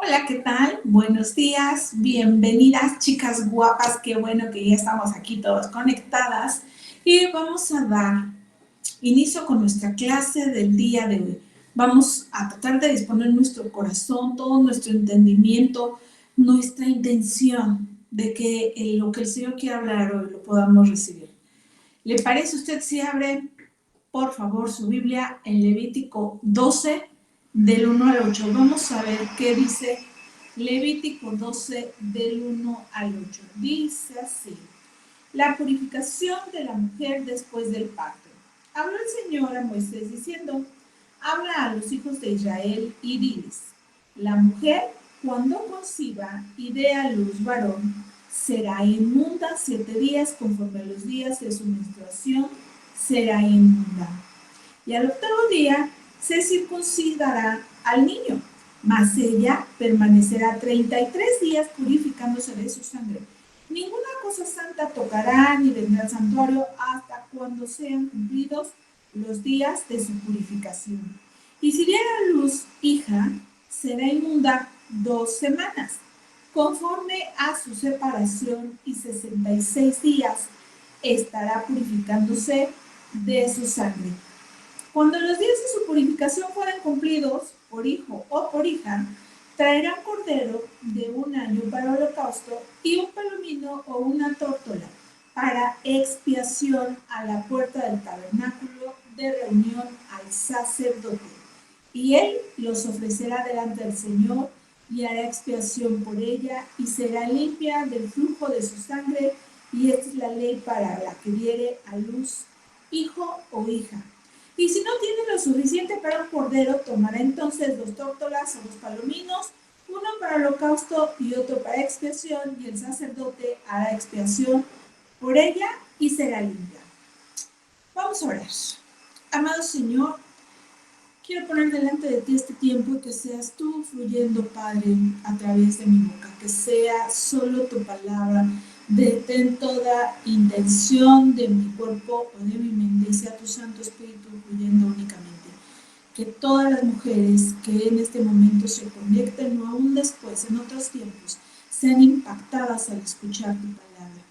Hola, ¿qué tal? Buenos días, bienvenidas chicas guapas, qué bueno que ya estamos aquí todas conectadas y vamos a dar inicio con nuestra clase del día de hoy. Vamos a tratar de disponer nuestro corazón, todo nuestro entendimiento, nuestra intención de que lo que el Señor quiere hablar hoy lo podamos recibir. ¿Le parece a usted si abre, por favor, su Biblia en Levítico 12, del 1 al 8? Vamos a ver qué dice Levítico 12, del 1 al 8. Dice así: la purificación de la mujer después del parto. Habló el Señor a Moisés diciendo: habla a los hijos de Israel y diles: la mujer, cuando conciba y dé a luz varón, será inmunda 7 días, conforme a los días de su menstruación será inmunda. Y al octavo día se circuncidará al niño, mas ella permanecerá 33 días purificándose de su sangre. Ninguna cosa santa tocará ni vendrá al santuario hasta cuando sean cumplidos los días de su purificación. Y si diera a luz hija, será inmunda 2 semanas, conforme a su separación, y 66 días estará purificándose de su sangre. Cuando los días de su purificación fueran cumplidos, por hijo o por hija, traerán cordero de 1 año para holocausto y un palomino o una tórtola para expiación a la puerta del tabernáculo de reunión al sacerdote. Y él los ofrecerá delante del Señor y hará expiación por ella y será limpia del flujo de su sangre. Y esta es la ley para la que diere a luz hijo o hija. Y si no tiene lo suficiente para un cordero, tomará entonces 2 tórtolas o 2 palominos, uno para holocausto y otro para expiación, y el sacerdote hará expiación por ella y será limpia. Vamos a orar. Amado Señor, quiero poner delante de ti este tiempo y que seas tú fluyendo, Padre, a través de mi boca, que sea solo tu palabra. Detén toda intención de mi cuerpo o de mi mente y sea tu Santo Espíritu fluyendo únicamente. Que todas las mujeres que en este momento se conecten o aún después, en otros tiempos, sean impactadas al escuchar tu palabra.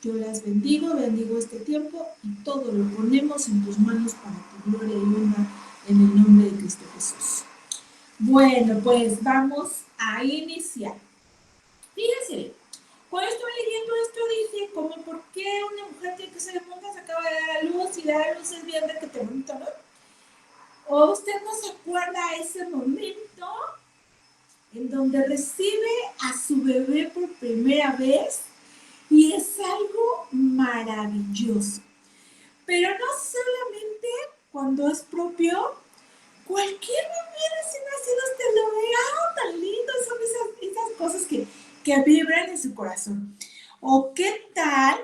Yo las bendigo este tiempo y todo lo ponemos en tus manos para tu gloria y honra en el nombre de Cristo Jesús. Bueno, pues vamos a iniciar. Fíjense, cuando estuve leyendo esto dije, como por qué una mujer tiene que ser monja, se acaba de dar a luz y dar a luz es bien de que te bonito, ¿no? ¿O usted no se acuerda ese momento en donde recibe a su bebé por primera vez? Y es algo maravilloso. Pero no solamente cuando es propio, cualquier bebé recién nacido usted lo ve, tan lindo, son esas cosas que vibran en su corazón. ¿O qué tal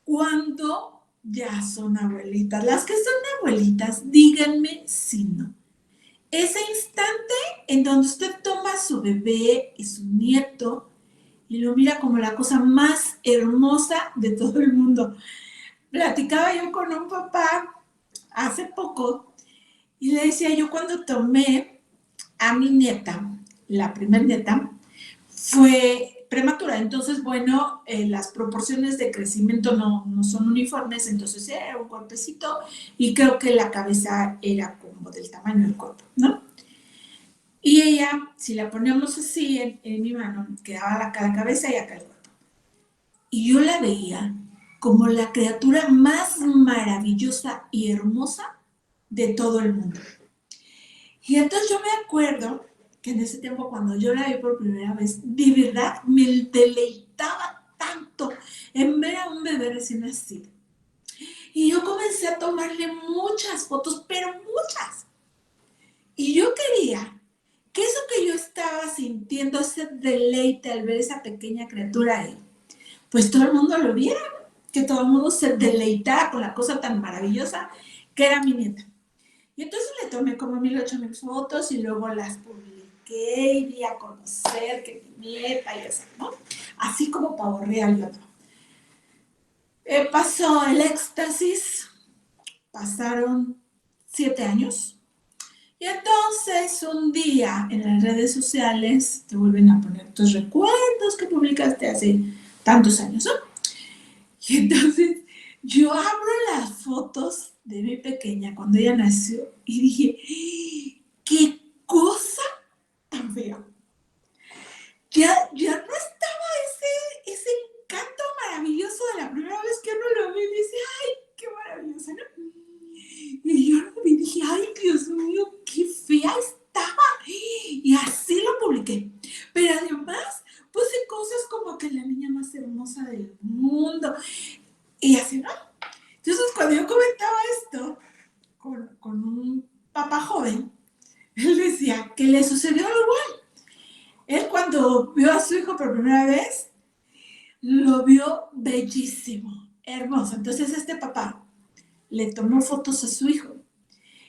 cuando ya son abuelitas? Las que son abuelitas, díganme si no. Ese instante en donde usted toma a su bebé y su nieto y lo mira como la cosa más hermosa de todo el mundo. Platicaba yo con un papá hace poco y le decía yo, cuando tomé a mi nieta, la primer nieta, fue prematura. Entonces, bueno, las proporciones de crecimiento no son uniformes, entonces era un cuerpecito y creo que la cabeza era como del tamaño del cuerpo, ¿no? Y ella, si la poníamos así en mi mano, quedaba la cabeza y acá el cuerpo. Y yo la veía como la criatura más maravillosa y hermosa de todo el mundo. Y entonces yo me acuerdo que en ese tiempo, cuando yo la vi por primera vez, de verdad me deleitaba tanto en ver a un bebé recién nacido. Y yo comencé a tomarle muchas fotos, pero muchas. Y yo quería que eso que yo estaba sintiendo, ese deleite al ver esa pequeña criatura ahí, pues todo el mundo lo viera, que todo el mundo se deleitara con la cosa tan maravillosa que era mi nieta. Y entonces le tomé como 1800 fotos y luego las publiqué y di a conocer que mi nieta y eso, ¿no? Así como pavo real y otro. Pasó el éxtasis, pasaron 7 años Y entonces un día en las redes sociales te vuelven a poner tus recuerdos que publicaste hace tantos años, ¿no? Y entonces yo abro las fotos de mi pequeña cuando ella nació y dije, ¡qué cosa tan fea! Ya no estaba ese encanto maravilloso de la primera vez que uno lo ve y dice, ¡ay, qué maravilloso!, ¿no? Y yo lo vi y dije, ¡ay, Dios mío, qué fea estaba! Y así lo publiqué. Pero además puse cosas como que la niña más hermosa del mundo. Y así, ¿no? Entonces, cuando yo comentaba esto con un papá joven, él decía que le sucedió algo igual. Él cuando vio a su hijo por primera vez, lo vio bellísimo, hermoso. Entonces este papá le tomó fotos a su hijo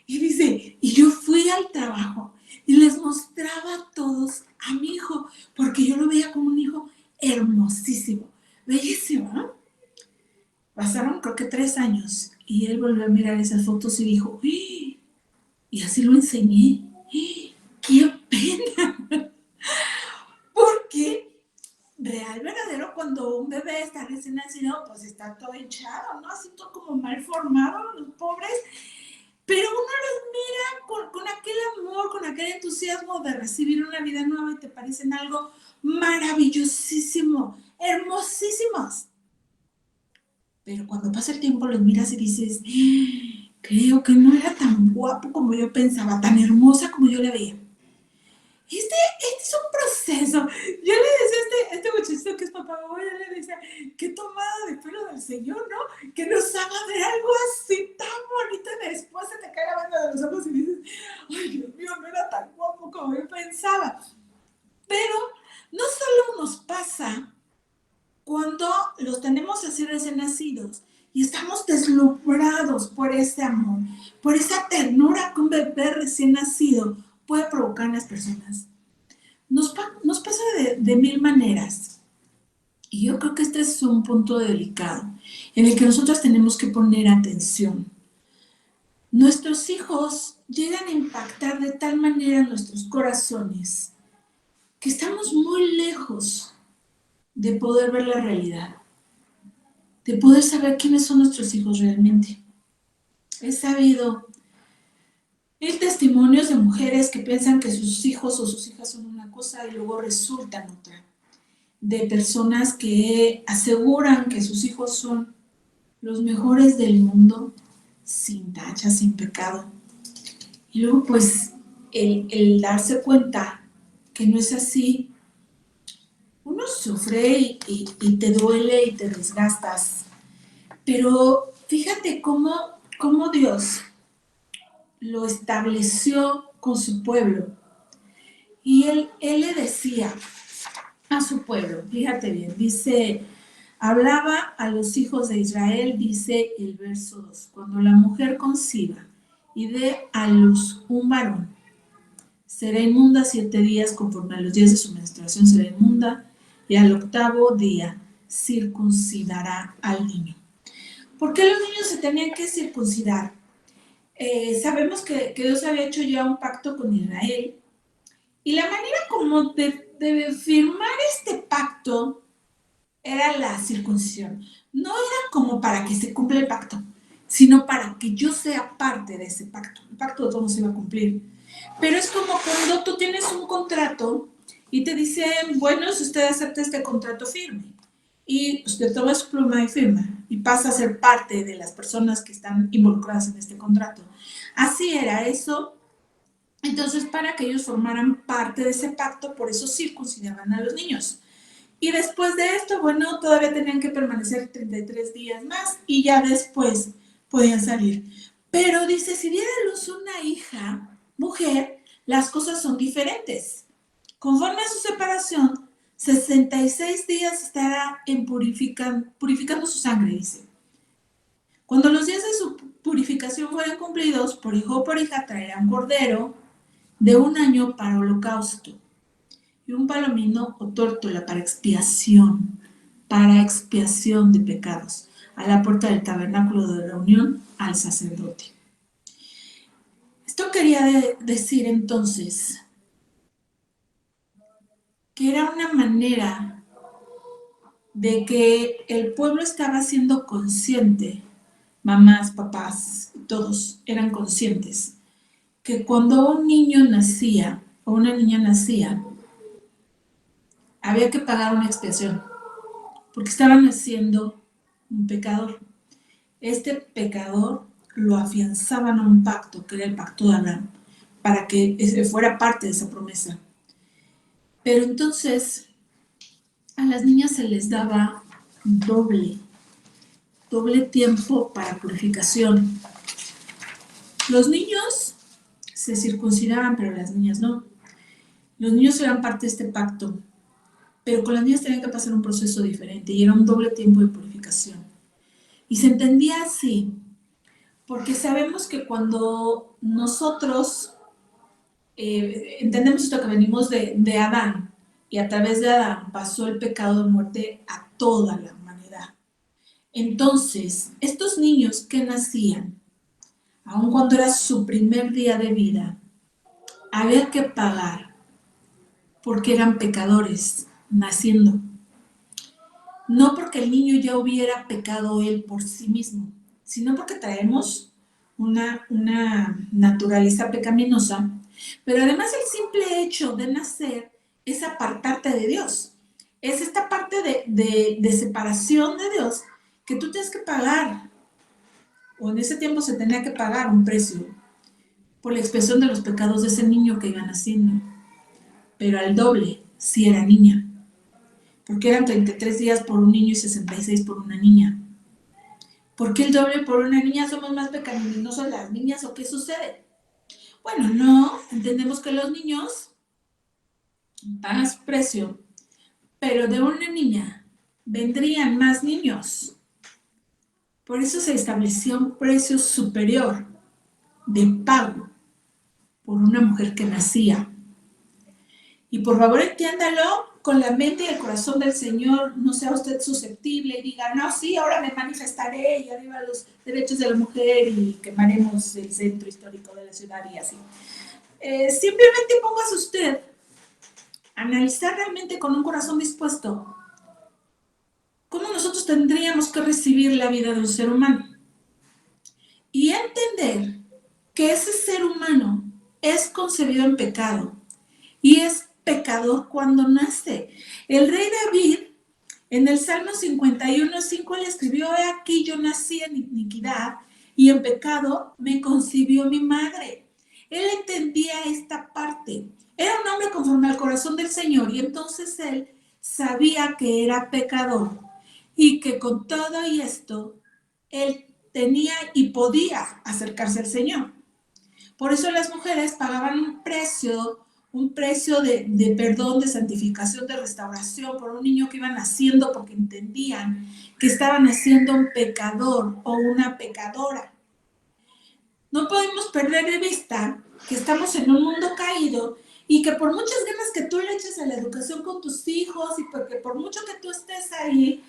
y dice, y yo fui al trabajo y les mostraba a todos a mi hijo, porque yo lo veía como un hijo hermosísimo, bellísimo, ¿no? Pasaron creo que 3 años y él volvió a mirar esas fotos y dijo, ¡ay! Y así lo enseñé, ¡ay! ¡Qué pena! Porque real, verdadero, cuando un bebé está recién nacido, pues está todo hinchado, ¿no? Así todo como mal formado, los pobres. Pero uno los mira con aquel amor, con aquel entusiasmo de recibir una vida nueva y te parecen algo maravillosísimo, hermosísimos. Pero cuando pasa el tiempo los miras y dices, creo que no era tan guapo como yo pensaba, tan hermosa como yo la veía. Este es un proceso. Yo le decía a este muchachito que es papá, yo le decía, qué tomada de pelo del Señor, ¿no? Que nos haga ver algo así tan bonito y después se te cae la banda de los ojos y dices, ay, Dios mío, no era tan guapo como yo pensaba. Pero no solo nos pasa cuando los tenemos así recién nacidos y estamos deslumbrados por ese amor, por esa ternura que un bebé recién nacido puede provocar en las personas. Nos pasa de mil maneras. Y yo creo que este es un punto delicado en el que nosotros tenemos que poner atención. Nuestros hijos llegan a impactar de tal manera nuestros corazones que estamos muy lejos de poder ver la realidad, de poder saber quiénes son nuestros hijos realmente. He sabido mil testimonios de mujeres que piensan que sus hijos o sus hijas son una cosa y luego resultan otra. De personas que aseguran que sus hijos son los mejores del mundo, sin tacha, sin pecado. Y luego, pues, el darse cuenta que no es así, uno sufre y te duele y te desgastas. Pero fíjate cómo Dios lo estableció con su pueblo. Y él le decía a su pueblo, fíjate bien, dice, hablaba a los hijos de Israel, dice el verso 2, cuando la mujer conciba y dé a luz un varón, será inmunda 7 días, conforme a los días de su menstruación será inmunda, y al 8º día circuncidará al niño. ¿Por qué los niños se tenían que circuncidar? Sabemos que Dios había hecho ya un pacto con Israel, y la manera como de firmar este pacto era la circuncisión. No era como para que se cumpla el pacto, sino para que yo sea parte de ese pacto. El pacto de todos se iba a cumplir. Pero es como cuando tú tienes un contrato y te dicen, bueno, si usted acepta este contrato, firme. Y usted toma su pluma y firma y pasa a ser parte de las personas que están involucradas en este contrato. Así era eso. Entonces, para que ellos formaran parte de ese pacto, por eso circuncidaban a los niños. Y después de esto, bueno, todavía tenían que permanecer 33 días más y ya después podían salir. Pero dice, si diera a luz una hija, mujer, las cosas son diferentes. Conforme a su separación, 66 días estará purificando su sangre, dice. Cuando los días de su purificación fueran cumplidos, por hijo o por hija traerán cordero de 1 año para holocausto y un palomino o tórtola para expiación de pecados, a la puerta del tabernáculo de reunión al sacerdote. Esto quería decir entonces que era una manera de que el pueblo estaba siendo consciente, mamás, papás, todos eran conscientes, que cuando un niño nacía o una niña nacía, había que pagar una expiación, porque estaban haciendo un pecador. Este pecador lo afianzaban a un pacto, que era el pacto de Abraham, para que fuera parte de esa promesa. Pero entonces a las niñas se les daba doble tiempo para purificación. Los niños se circuncidaban, pero las niñas no. Los niños eran parte de este pacto, pero con las niñas tenían que pasar un proceso diferente y era un doble tiempo de purificación. Y se entendía así, porque sabemos que cuando nosotros entendemos esto que venimos de Adán, y a través de Adán pasó el pecado de muerte a toda la humanidad. Entonces, estos niños que nacían, aun cuando era su primer día de vida, había que pagar porque eran pecadores naciendo. No porque el niño ya hubiera pecado él por sí mismo, sino porque traemos una naturaleza pecaminosa, pero además el simple hecho de nacer es apartarte de Dios. Es esta parte de separación de Dios que tú tienes que pagar, o en ese tiempo se tenía que pagar un precio por la expiación de los pecados de ese niño que iba naciendo, pero al doble si era niña, porque eran 33 días por un niño y 66 por una niña. ¿Por qué el doble por una niña? ¿Somos más pecaminosos las niñas o qué sucede? Bueno, no, entendemos que los niños pagan su precio, pero de una niña vendrían más niños. Por eso se estableció un precio superior de pago por una mujer que nacía. Y por favor entiéndalo con la mente y el corazón del Señor, no sea usted susceptible y diga, no, sí, ahora me manifestaré y arriba los derechos de la mujer y quemaremos el centro histórico de la ciudad y así. Simplemente póngase usted a analizar realmente con un corazón dispuesto cómo nosotros tendríamos que recibir la vida de un ser humano y entender que ese ser humano es concebido en pecado y es pecador cuando nace. El rey David, en el Salmo 51:5, le escribió: he aquí yo nací en iniquidad y en pecado me concibió mi madre. Él entendía esta parte. Era un hombre conforme al corazón del Señor y entonces él sabía que era pecador y que con todo y esto él tenía y podía acercarse al Señor. Por eso las mujeres pagaban un precio de perdón, de santificación, de restauración por un niño que iba naciendo porque entendían que estaba naciendo un pecador o una pecadora. No podemos perder de vista que estamos en un mundo caído y que por muchas ganas que tú le eches a la educación con tus hijos y porque por mucho que tú estés ahí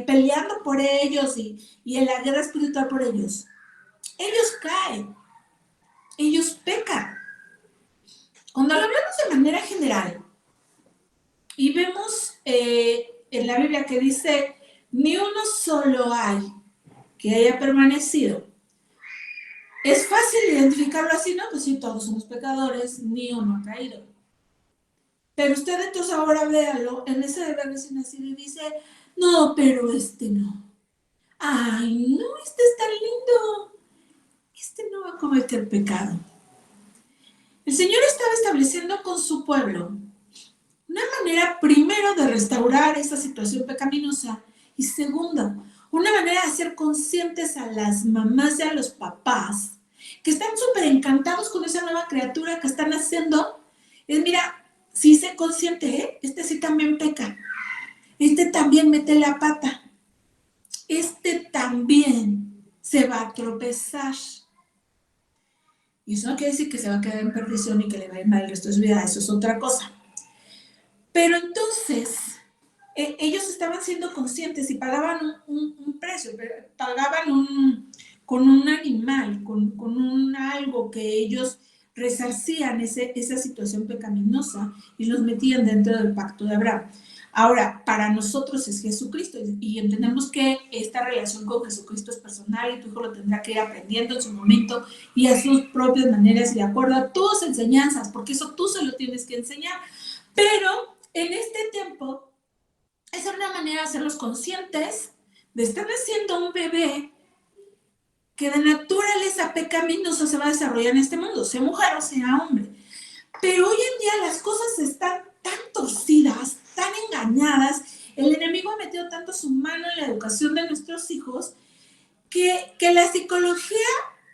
peleando por ellos y en la guerra espiritual por ellos caen, ellos pecan. Cuando lo hablamos de manera general y vemos en la Biblia que dice, ni uno solo hay que haya permanecido, es fácil identificarlo así, ¿no? Pues sí, todos somos pecadores, ni uno ha caído. Pero usted entonces ahora véalo en ese deber recién nacido y dice, no, pero este no. Ay, no, este es tan lindo. Este no va a cometer pecado. El Señor estaba estableciendo con su pueblo una manera, primero, de restaurar esa situación pecaminosa y segunda, una manera de hacer conscientes a las mamás y a los papás que están súper encantados con esa nueva criatura que están haciendo. Es, mira, sí sé consciente, ¿eh? Este sí también peca, este también mete la pata, este también se va a tropezar. Y eso no quiere decir que se va a quedar en perdición y que le va a ir mal el resto de su vida, eso es otra cosa. Pero entonces, ellos estaban siendo conscientes y pagaban un precio, pagaban con un animal, con un algo que ellos resarcían esa situación pecaminosa y los metían dentro del pacto de Abraham. Ahora, para nosotros es Jesucristo y entendemos que esta relación con Jesucristo es personal y tu hijo lo tendrá que ir aprendiendo en su momento y a sus propias maneras y de acuerdo a tus enseñanzas, porque eso tú se lo tienes que enseñar. Pero en este tiempo es una manera de hacerlos conscientes de estar haciendo un bebé que de naturaleza pecaminosa se va a desarrollar en este mundo, sea mujer o sea hombre. Pero hoy en día las cosas están tan torcidas, tan engañadas, el enemigo ha metido tanto su mano en la educación de nuestros hijos, que la psicología,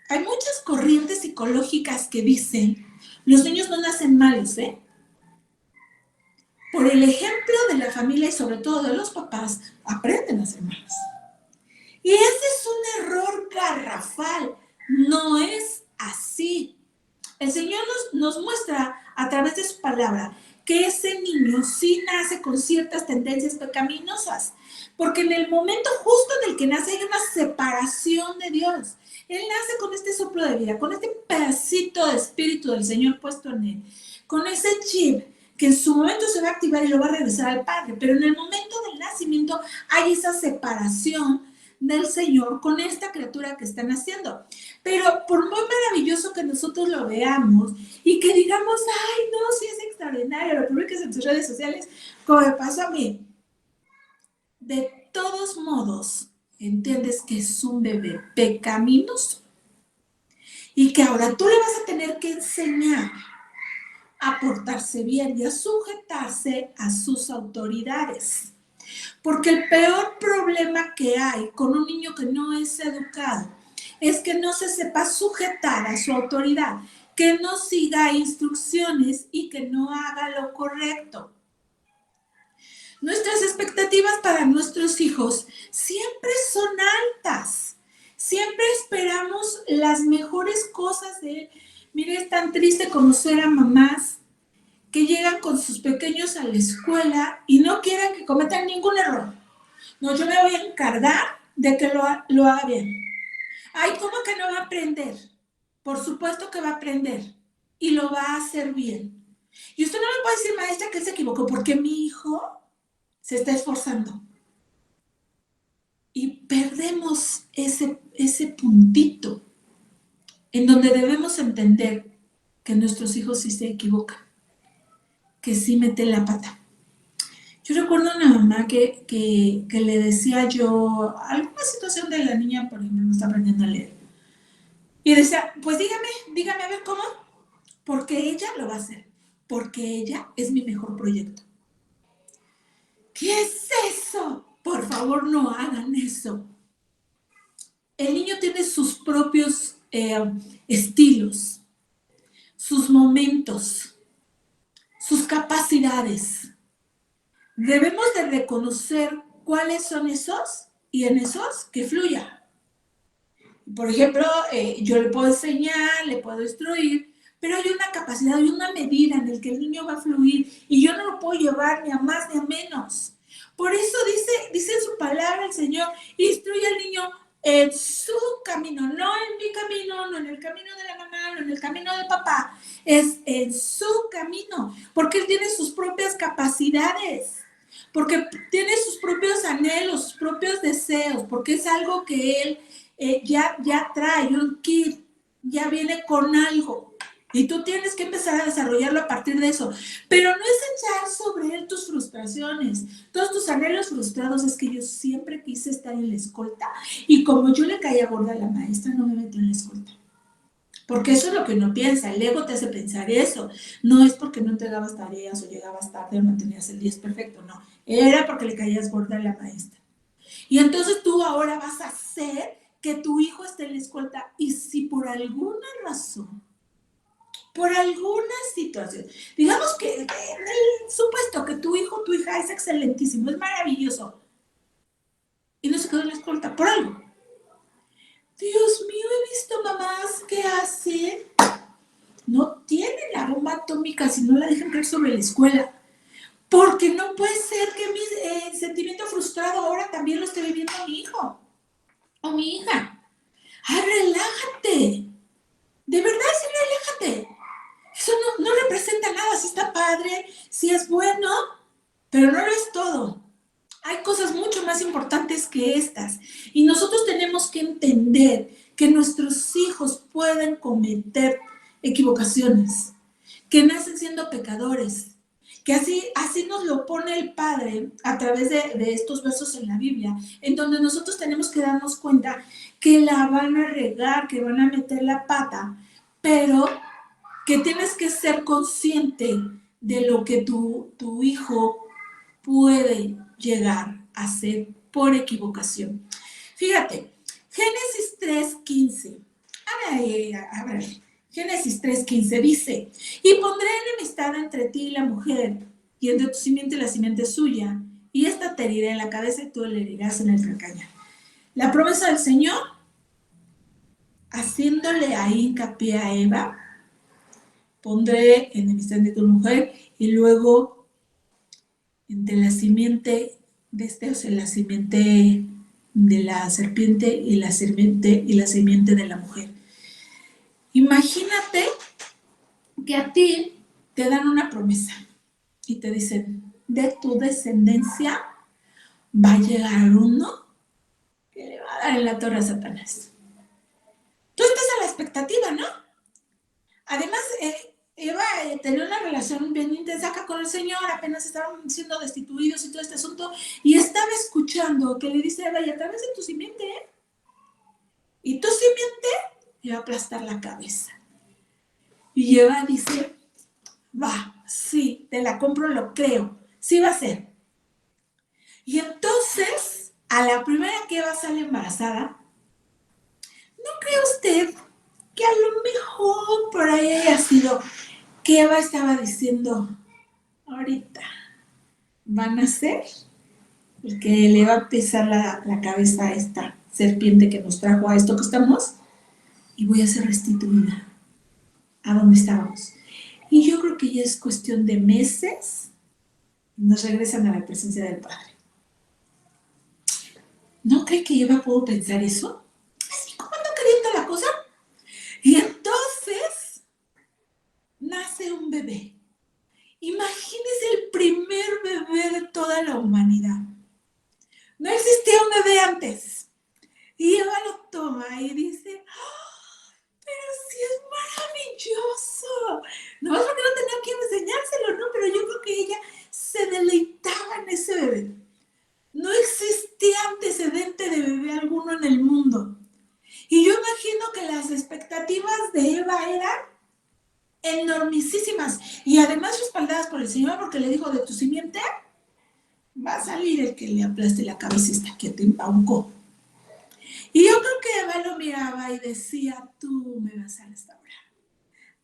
hay muchas corrientes psicológicas que dicen, los niños no nacen malos, ¿eh? Por el ejemplo de la familia y sobre todo de los papás, aprenden a ser malos. Y ese es un error garrafal, no es así. El Señor nos muestra a través de su palabra que ese niño sí nace con ciertas tendencias pecaminosas, porque en el momento justo en el que nace hay una separación de Dios. Él nace con este soplo de vida, con este pedacito de espíritu del Señor puesto en él, con ese chip que en su momento se va a activar y lo va a regresar al Padre, pero en el momento del nacimiento hay esa separación del Señor con esta criatura que están haciendo. Pero por muy maravilloso que nosotros lo veamos y que digamos, ay, no, sí es extraordinario, lo publiques en tus redes sociales, como me pasó a mí, de todos modos, entiendes que es un bebé pecaminoso y que ahora tú le vas a tener que enseñar a portarse bien y a sujetarse a sus autoridades. Porque el peor problema que hay con un niño que no es educado es que no se sepa sujetar a su autoridad, que no siga instrucciones y que no haga lo correcto. Nuestras expectativas para nuestros hijos siempre son altas. Siempre esperamos las mejores cosas de él. Mire, es tan triste conocer a mamás que llegan con sus pequeños a la escuela y no quieren que cometan ningún error. No, yo me voy a encargar de que lo haga bien. Ay, ¿cómo que no va a aprender? Por supuesto que va a aprender y lo va a hacer bien. Y usted no me puede decir, maestra, que él se equivocó porque mi hijo se está esforzando. Y perdemos ese puntito en donde debemos entender que nuestros hijos sí se equivocan, que sí meten la pata. Yo recuerdo a una mamá que le decía yo alguna situación de la niña, por ejemplo, no está aprendiendo a leer. Y decía, pues dígame a ver cómo, porque ella lo va a hacer, porque ella es mi mejor proyecto. ¿Qué es eso? Por favor, no hagan eso. El niño tiene sus propios estilos, sus momentos, sus capacidades. Debemos de reconocer cuáles son esos y en esos que fluya. Por ejemplo, yo le puedo enseñar, le puedo instruir, pero hay una capacidad y una medida en la que el niño va a fluir y yo no lo puedo llevar ni a más ni a menos. Por eso dice en su palabra el Señor, instruye al niño en su camino, no en mi camino, no en el camino de la mamá, no en el camino del papá, es en su camino, porque él tiene sus propias capacidades, porque tiene sus propios anhelos, sus propios deseos, porque es algo que él ya trae un kit, ya viene con algo. Y tú tienes que empezar a desarrollarlo a partir de eso. Pero no es echar sobre él tus frustraciones, todos tus anhelos frustrados. Es que yo siempre quise estar en la escolta y como yo le caía gorda a la maestra, no me metió en la escolta. Porque eso es lo que uno piensa, el ego te hace pensar eso. No es porque no entregabas tareas o llegabas tarde o no tenías el 10 perfecto, no. Era porque le caías gorda a la maestra. Y entonces tú ahora vas a hacer que tu hijo esté en la escolta y si por alguna razón, por alguna situación, digamos que en el supuesto que tu hijo, tu hija es excelentísimo, es maravilloso y no se quedó en la escolta por algo. Dios mío, he visto mamás que hacen, no tienen la bomba atómica si no la dejan caer sobre la escuela. Porque no puede ser que mi sentimiento frustrado ahora también lo esté viviendo mi hijo o mi hija. ¡Ay, relájate! De verdad, sí, relájate. Eso no representa nada, si está padre, si es bueno, pero no lo es todo. Hay cosas mucho más importantes que estas. Y nosotros tenemos que entender que nuestros hijos pueden cometer equivocaciones, que nacen siendo pecadores, que así nos lo pone el Padre a través de estos versos en la Biblia, en donde nosotros tenemos que darnos cuenta que la van a regar, que van a meter la pata, pero que tienes que ser consciente de lo que tu hijo puede llegar a ser por equivocación. Fíjate, Génesis 3:15. A ver, Génesis 3:15 dice, y pondré enemistad entre ti y la mujer, y entre tu simiente y la simiente suya, y esta te herirá en la cabeza y tú le herirás en el calcañar. La promesa del Señor, haciéndole ahí hincapié a Eva, pondré enemistad entre tu mujer, y luego entre la simiente de o sea, la simiente de la serpiente y la simiente de la mujer. Imagínate que a ti te dan una promesa y te dicen, de tu descendencia va a llegar uno que le va a dar en la torre a Satanás. Tú estás a la expectativa, ¿no? Además, Eva tenía una relación bien intensa acá con el Señor, apenas estaban siendo destituidos y todo este asunto, y estaba escuchando que le dice a Eva, y a través de tu simiente, y tu simiente le va a aplastar la cabeza. Y Eva dice, va, sí, te la compro, lo creo, sí va a ser. Y entonces, a la primera que Eva sale embarazada, ¿no cree usted que a lo mejor por ahí haya sido que Eva estaba diciendo, ahorita van a ser el que le va a pisar la cabeza a esta serpiente que nos trajo a esto que estamos y voy a ser restituida a donde estábamos? Y yo creo que ya es cuestión de meses y nos regresan a la presencia del Padre. ¿No cree que Eva pudo pensar eso? Así como ando queriendo la cosa. Y entonces nace un bebé. Imagínese el primer bebé de toda la humanidad. No existía un bebé antes. Y Eva lo toma y dice, ¡oh, pero sí es maravilloso! No más porque no tenía quien enseñárselo, ¿no? Pero yo creo que ella se deleitaba en ese bebé. No existía antecedente de bebé alguno en el mundo. Y yo imagino que las expectativas de Eva eran enormísimas. Y además respaldadas por el Señor, porque le dijo, de tu simiente va a salir el que le aplaste la cabeza esta que te embaucó. Y yo creo que Eva lo miraba y decía, tú me vas a restaurar.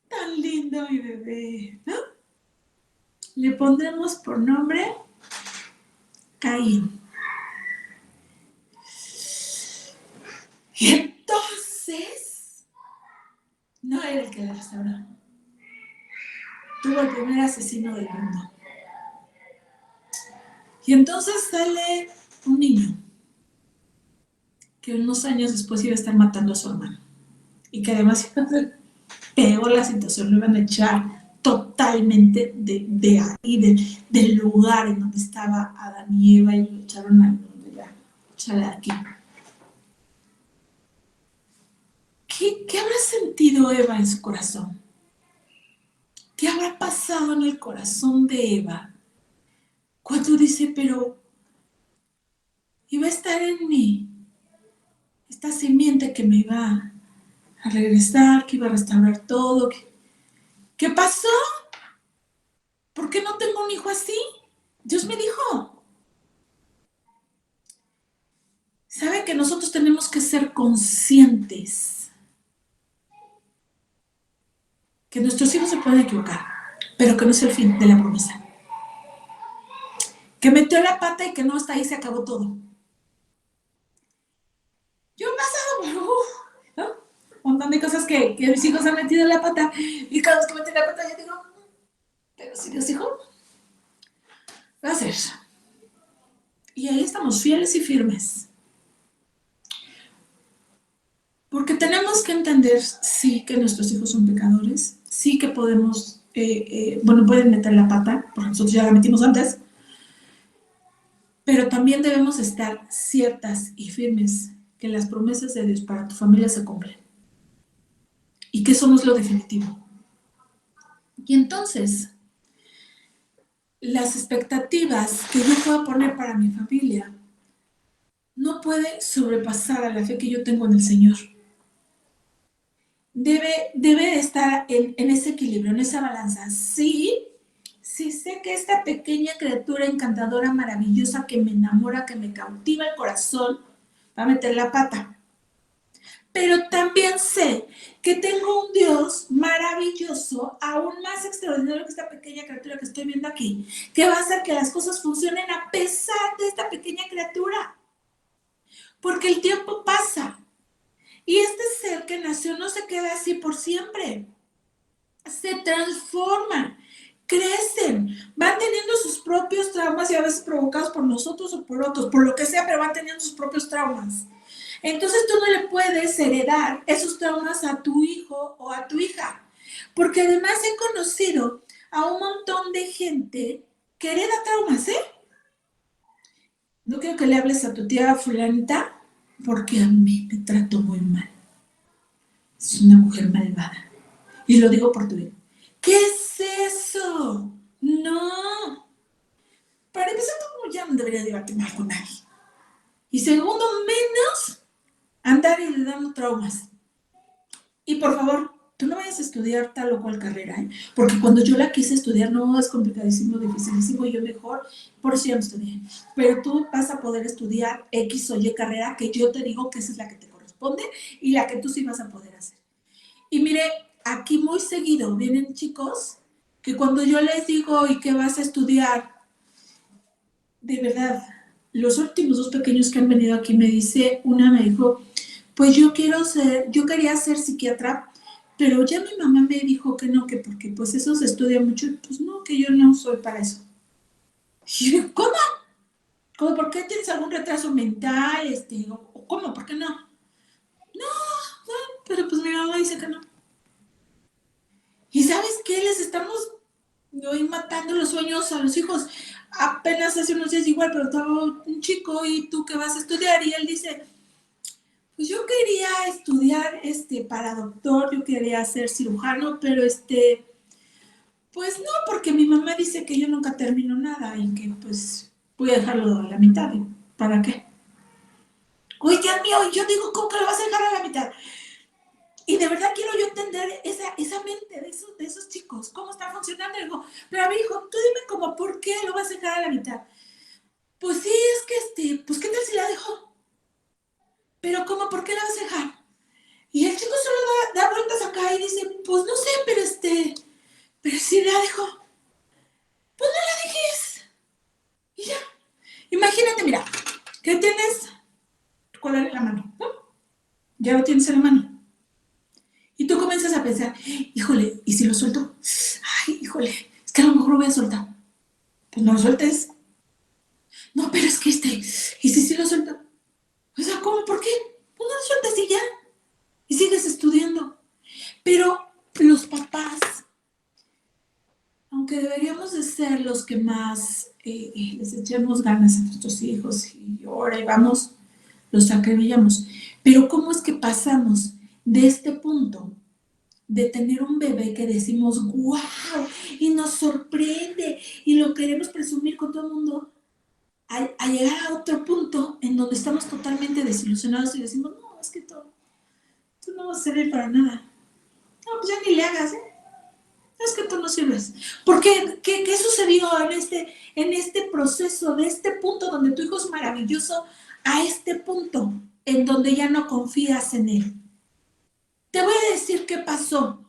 Tan lindo mi bebé, ¿no? Le pondremos por nombre Caín. Y entonces, no era el que la restauró. Tuvo el primer asesino del mundo. Y entonces sale un niño que unos años después iba a estar matando a su hermano. Y que además iba a ser peor la situación, lo iban a echar totalmente de ahí, del lugar en donde estaba Adán y Eva, y lo echaron a donde ya, échale aquí. ¿Qué habrá sentido Eva en su corazón? ¿Qué habrá pasado en el corazón de Eva cuando dice, pero iba a estar en mí esta simiente que me iba a regresar, que iba a restaurar todo? ¿Qué pasó? ¿Por qué no tengo un hijo así? Dios me dijo. ¿Sabe que nosotros tenemos que ser conscientes que nuestros hijos se pueden equivocar, pero que no es el fin de la promesa? Que metió la pata y que no, hasta ahí se acabó todo. Yo he pasado por ¿no? Un montón de cosas que mis hijos han metido la pata, y cada vez que meten la pata yo digo, pero si Dios dijo, va a ser. Y ahí estamos, fieles y firmes. Porque tenemos que entender, sí, que nuestros hijos son pecadores, sí que podemos, pueden meter la pata, porque nosotros ya la metimos antes, pero también debemos estar ciertas y firmes que las promesas de Dios para tu familia se cumplen y que eso no es lo definitivo. Y entonces, las expectativas que yo pueda poner para mi familia no puede sobrepasar a la fe que yo tengo en el Señor. Debe estar en ese equilibrio, en esa balanza. Sí, sí sé que esta pequeña criatura encantadora, maravillosa, que me enamora, que me cautiva el corazón, va a meter la pata. Pero también sé que tengo un Dios maravilloso, aún más extraordinario que esta pequeña criatura que estoy viendo aquí, que va a hacer que las cosas funcionen a pesar de esta pequeña criatura. Porque el tiempo pasa. Y este ser que nació no se queda así por siempre. Se transforman, crecen, van teniendo sus propios traumas y a veces provocados por nosotros o por otros, por lo que sea, pero van teniendo sus propios traumas. Entonces tú no le puedes heredar esos traumas a tu hijo o a tu hija, porque además he conocido a un montón de gente que hereda traumas, ¿eh? No quiero que le hables a tu tía fulanita, porque a mí me trató muy mal. Es una mujer malvada. Y lo digo por tu bien. ¿Qué es eso? No. Para empezar, tú ya no deberías llevarte mal con nadie. Y segundo, menos andar heredando traumas. Y por favor, tú no vayas a estudiar tal o cual carrera, ¿eh? Porque cuando yo la quise estudiar, no, es complicadísimo, dificilísimo, y yo mejor, por eso ya no estudié. Pero tú vas a poder estudiar X o Y carrera, que yo te digo que esa es la que te corresponde y la que tú sí vas a poder hacer. Y mire, aquí muy seguido vienen chicos que cuando yo les digo, ¿y qué vas a estudiar? De verdad, los últimos dos pequeños que han venido aquí me dijo, pues yo quería ser psiquiatra, pero ya mi mamá me dijo que no, que porque pues eso se estudia mucho, pues no, que yo no soy para eso. Y yo, ¿cómo? ¿Cómo? ¿Por qué tienes algún retraso mental? ¿O cómo? ¿Por qué no? No, pero pues mi mamá dice que no. ¿Y sabes qué? Les estamos hoy matando los sueños a los hijos. Apenas hace unos días igual, pero estaba un chico y tú que vas a estudiar y él dice, pues yo quería estudiar para doctor, yo quería ser cirujano, pero pues no, porque mi mamá dice que yo nunca termino nada y que pues voy a dejarlo a la mitad. ¿Para qué? Uy, Dios mío, yo digo, ¿cómo que lo vas a dejar a la mitad? Y de verdad quiero yo entender esa mente de esos chicos, cómo está funcionando. Y digo, pero a ver, hijo, tú dime como, ¿por qué lo vas a dejar a la mitad? Pues sí, es que pues ¿qué tal si la dejo? Pero ¿cómo, por qué la vas a dejar? Y el chico solo da vueltas acá y dice, pues no sé, pero si la dejo, pues no la dejes. Y ya. Imagínate, mira, que tienes tu collar en la mano, ¿no? Ya lo tienes en la mano. Y tú comienzas a pensar, híjole, ¿y si lo suelto? Ay, híjole, es que a lo mejor lo voy a soltar. Pues no lo sueltes. No, pero es que ¿y si sí lo suelto? O sea, ¿cómo? ¿Por qué? Pues no lo sueltas y ya. Y sigues estudiando. Pero los papás, aunque deberíamos de ser los que más les echemos ganas a nuestros hijos y ahora y vamos, los acribillamos. Pero ¿cómo es que pasamos de este punto de tener un bebé que decimos, wow, y nos sorprende y lo queremos presumir con todo el mundo, a llegar a otro punto en donde estamos totalmente desilusionados y decimos, no, es que tú no vas a servir para nada. No, pues ya ni le hagas, ¿eh? Es que tú no sirves. ¿Por qué? ¿Qué sucedió en este proceso, de este punto donde tu hijo es maravilloso, a este punto en donde ya no confías en él? Te voy a decir qué pasó.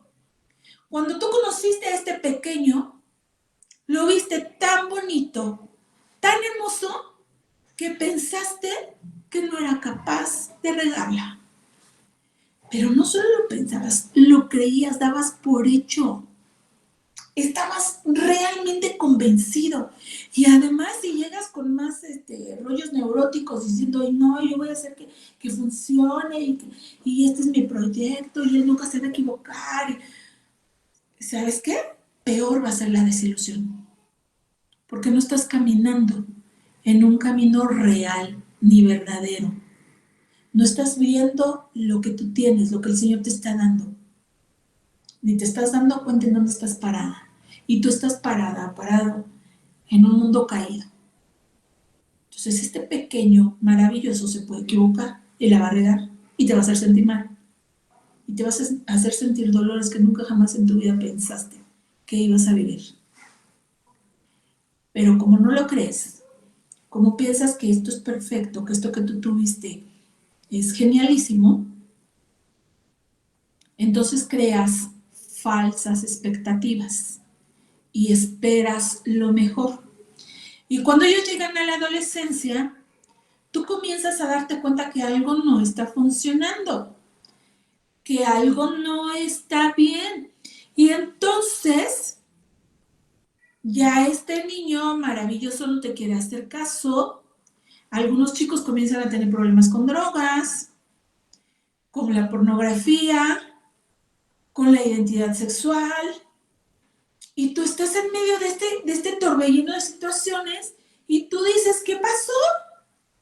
Cuando tú conociste a este pequeño, lo viste tan bonito, tan hermoso, que pensaste que no era capaz de regarla. Pero no solo lo pensabas, lo creías, dabas por hecho. estabas realmente convencido. Y además, si llegas con más rollos neuróticos diciendo, ay, no, yo voy a hacer que funcione y este es mi proyecto y él nunca se va a equivocar. ¿Sabes qué? Peor va a ser la desilusión. Porque no estás caminando en un camino real ni verdadero. No estás viendo lo que tú tienes, lo que el Señor te está dando. Ni te estás dando cuenta en dónde estás parada. Y tú estás parado en un mundo caído. Entonces este pequeño maravilloso se puede equivocar y la va a regar y te va a hacer sentir mal. Y te vas a hacer sentir dolores que nunca jamás en tu vida pensaste que ibas a vivir. Pero como no lo crees, como piensas que esto es perfecto, que esto que tú tuviste es genialísimo, entonces creas falsas expectativas y esperas lo mejor. Y cuando ellos llegan a la adolescencia, tú comienzas a darte cuenta que algo no está funcionando, que algo no está bien. Y entonces ya este niño maravilloso no te quiere hacer caso. Algunos chicos comienzan a tener problemas con drogas, con la pornografía, con la identidad sexual. Y tú estás en medio de este torbellino de situaciones y tú dices, ¿qué pasó?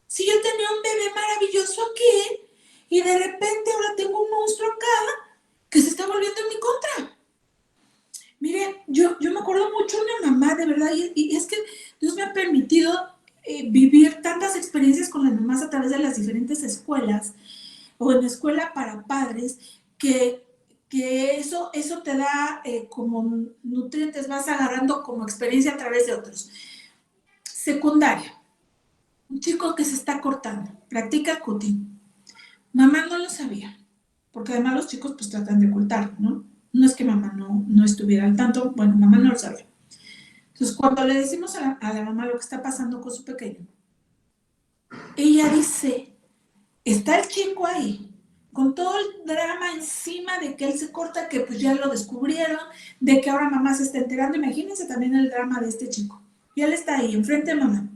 Si yo tenía un bebé maravilloso aquí y de repente ahora tengo un monstruo acá que se está volviendo en mi contra. Mire, yo me acuerdo mucho de una mamá, de verdad, y es que Dios me ha permitido vivir tantas experiencias con las mamás a través de las diferentes escuelas o en la escuela para padres que eso te da como nutrientes, vas agarrando como experiencia a través de otros. Secundaria, un chico que se está cortando, practica cutting. Mamá no lo sabía, porque además los chicos pues tratan de ocultarlo, ¿no? No es que mamá no estuviera al tanto, bueno, mamá no lo sabía. Entonces, cuando le decimos a la mamá lo que está pasando con su pequeño, ella dice, está el chico ahí, con todo el drama encima de que él se corta, que pues ya lo descubrieron, de que ahora mamá se está enterando. Imagínense también el drama de este chico. Y él está ahí, enfrente de mamá.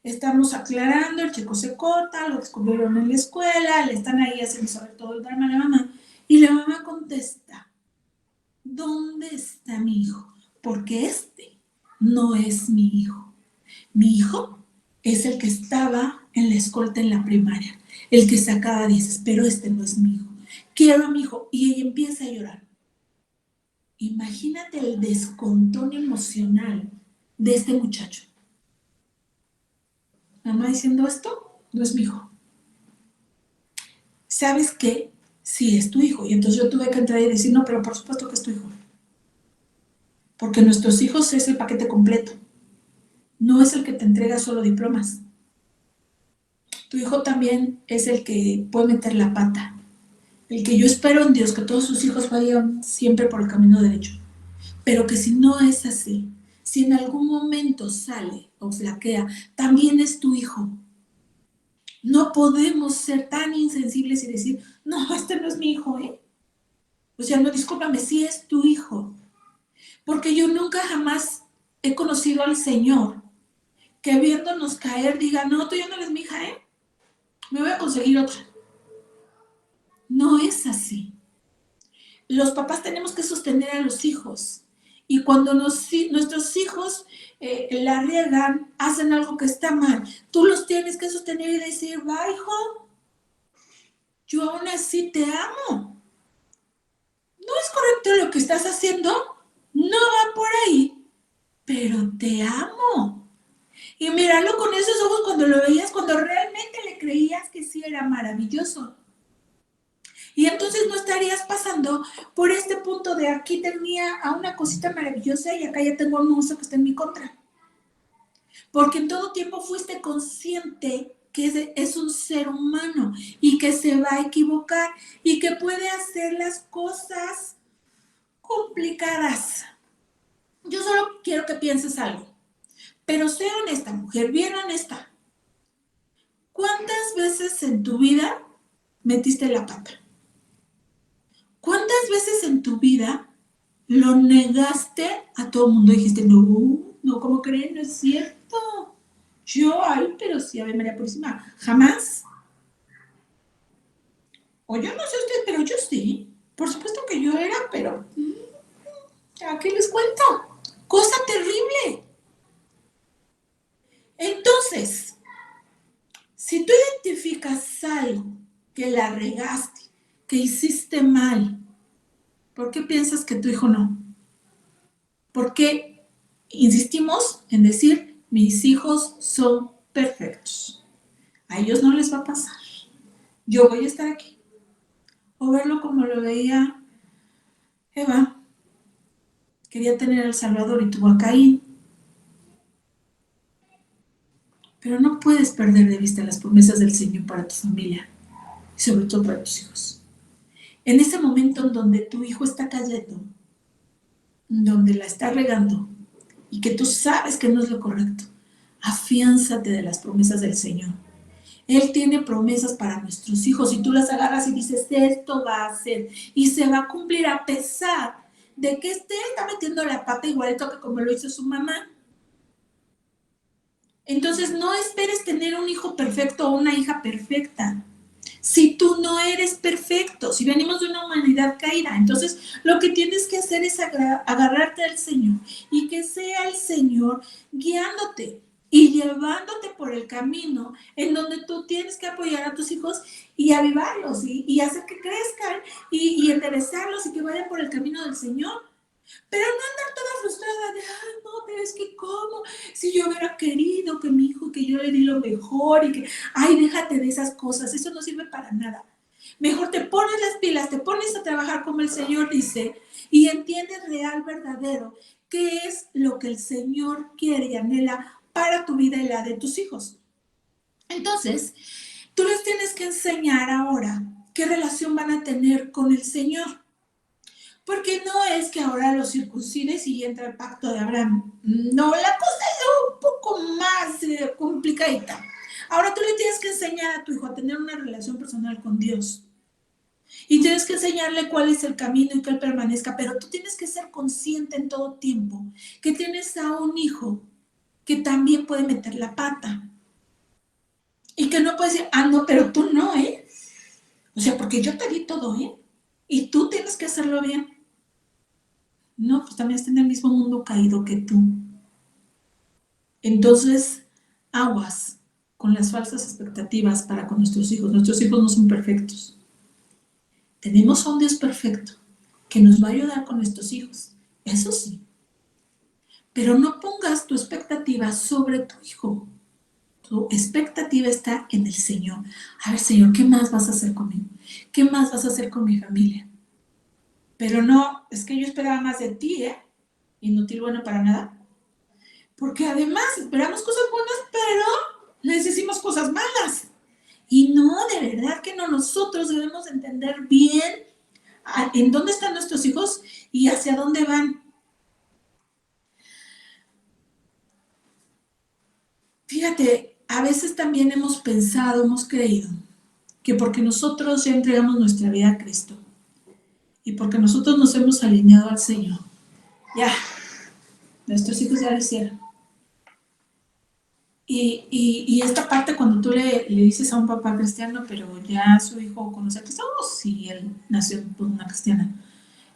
Estamos aclarando, el chico se corta, lo descubrieron en la escuela, le están ahí haciendo saber todo el drama a la mamá. Y la mamá contesta, ¿dónde está mi hijo? Porque este no es mi hijo. Mi hijo es el que estaba en la escolta en la primaria, el que sacaba 10, pero este no es mi hijo. Quiero a mi hijo. Y ella empieza a llorar. Imagínate el descontón emocional de este muchacho. Mamá diciendo esto, no es mi hijo. ¿Sabes qué? Sí, es tu hijo. Y entonces yo tuve que entrar y decir, no, pero por supuesto que es tu hijo. Porque nuestros hijos es el paquete completo. No es el que te entrega solo diplomas. Tu hijo también es el que puede meter la pata. El que yo espero en Dios que todos sus hijos vayan siempre por el camino derecho. Pero que si no es así, si en algún momento sale o flaquea, también es tu hijo. No podemos ser tan insensibles y decir, no, este no es mi hijo, ¿eh? O sea, no, discúlpame, sí es tu hijo. Porque yo nunca jamás he conocido al Señor que viéndonos caer diga, no, tú ya no eres mi hija, ¿eh? Me voy a conseguir otra. No es así. Los papás tenemos que sostener a los hijos. Y cuando nuestros hijos la riegan, hacen algo que está mal, tú los tienes que sostener y decir, va, hijo, yo aún así te amo. No es correcto lo que estás haciendo, no va por ahí, pero te amo. Y míralo con esos ojos cuando lo veías, cuando realmente le creías que sí era maravilloso. Y entonces no estarías pasando por este punto de aquí tenía a una cosita maravillosa y acá ya tengo a un monstruo que está en mi contra. Porque en todo tiempo fuiste consciente que es un ser humano y que se va a equivocar y que puede hacer las cosas complicadas. Yo solo quiero que pienses algo, pero sé honesta, mujer, bien honesta. ¿Cuántas veces en tu vida metiste la pata? ¿Cuántas veces en tu vida lo negaste a todo el mundo, dijiste, no, no, ¿cómo creen? No es cierto. Yo, ay, pero sí, Ave María Purísima, jamás. O yo no sé ustedes, pero yo sí. Por supuesto que yo era, pero ¿a qué les cuento? Cosa terrible. Entonces, si tú identificas algo que la regaste, que hiciste mal, ¿por qué piensas que tu hijo no? ¿Por qué insistimos en decir, mis hijos son perfectos? A ellos no les va a pasar. Yo voy a estar aquí. O verlo como lo veía Eva. Quería tener al Salvador y tuvo a Caín. Pero no puedes perder de vista las promesas del Señor para tu familia y sobre todo para tus hijos. En ese momento en donde tu hijo está cayendo, donde la está regando y que tú sabes que no es lo correcto, afiánzate de las promesas del Señor. Él tiene promesas para nuestros hijos y tú las agarras y dices, esto va a ser y se va a cumplir a pesar de que este está metiendo la pata igualito que como lo hizo su mamá. Entonces no esperes tener un hijo perfecto o una hija perfecta. Si tú no eres perfecto, si venimos de una humanidad caída, entonces lo que tienes que hacer es agarrarte al Señor y que sea el Señor guiándote y llevándote por el camino en donde tú tienes que apoyar a tus hijos y avivarlos y hacer que crezcan y enderezarlos y que vayan por el camino del Señor. Pero no andar toda frustrada de, ay, no, pero es que cómo, si yo hubiera querido que mi hijo, que yo le di lo mejor y que, ay, déjate de esas cosas, eso no sirve para nada. Mejor te pones las pilas, te pones a trabajar como el Señor dice y entiendes real, verdadero, qué es lo que el Señor quiere y anhela para tu vida y la de tus hijos. Entonces, tú les tienes que enseñar ahora qué relación van a tener con el Señor. Porque no es que ahora los circuncides y entra el pacto de Abraham. No, la cosa es un poco más complicadita. Ahora tú le tienes que enseñar a tu hijo a tener una relación personal con Dios. Y tienes que enseñarle cuál es el camino y que él permanezca. Pero tú tienes que ser consciente en todo tiempo que tienes a un hijo que también puede meter la pata. Y que no puedes decir, ah, no, pero tú no, ¿eh? O sea, porque yo te di todo, ¿eh? Y tú tienes que hacerlo bien. No, pues también está en el mismo mundo caído que tú. Entonces, aguas con las falsas expectativas para con nuestros hijos. Nuestros hijos no son perfectos. Tenemos a un Dios perfecto que nos va a ayudar con nuestros hijos. Eso sí. Pero no pongas tu expectativa sobre tu hijo. Tu expectativa está en el Señor. A ver, Señor, ¿qué más vas a hacer conmigo? ¿Qué más vas a hacer con mi familia? Pero no, es que yo esperaba más de ti, ¿eh? Inútil, bueno, para nada. Porque además esperamos cosas buenas, pero les decimos cosas malas. Y no, de verdad que no, nosotros debemos entender bien en dónde están nuestros hijos y hacia dónde van. Fíjate, a veces también hemos pensado, hemos creído, que porque nosotros ya entregamos nuestra vida a Cristo y porque nosotros nos hemos alineado al Señor, ya, nuestros hijos ya lo hicieron. Y esta parte cuando tú le dices a un papá cristiano, pero ya su hijo conoce a Cristo, oh, sí, él nació por una cristiana.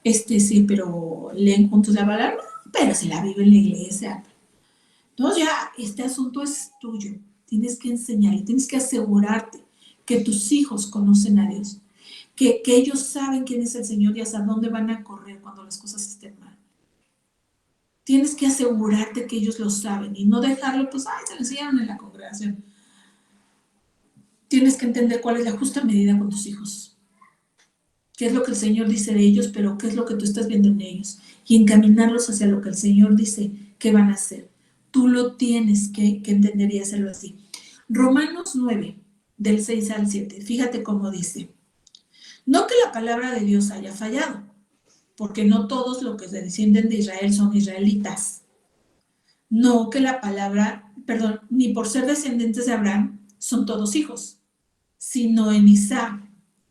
Sí, pero leen juntos la palabra, pero se la vive en la iglesia. Entonces ya este asunto es tuyo. Tienes que enseñar y tienes que asegurarte que tus hijos conocen a Dios, que ellos saben quién es el Señor y hasta dónde van a correr cuando las cosas estén mal. Tienes que asegurarte que ellos lo saben y no dejarlo, pues, ay, se lo enseñaron en la congregación. Tienes que entender cuál es la justa medida con tus hijos. Qué es lo que el Señor dice de ellos, pero qué es lo que tú estás viendo en ellos. Y encaminarlos hacia lo que el Señor dice que van a hacer. Tú lo tienes que entender y hacerlo así. Romanos 9, del 6 al 7. Fíjate cómo dice. No que la palabra de Dios haya fallado, porque no todos los que se descienden de Israel son israelitas. No que la palabra, perdón, ni por ser descendientes de Abraham son todos hijos, sino en Isaac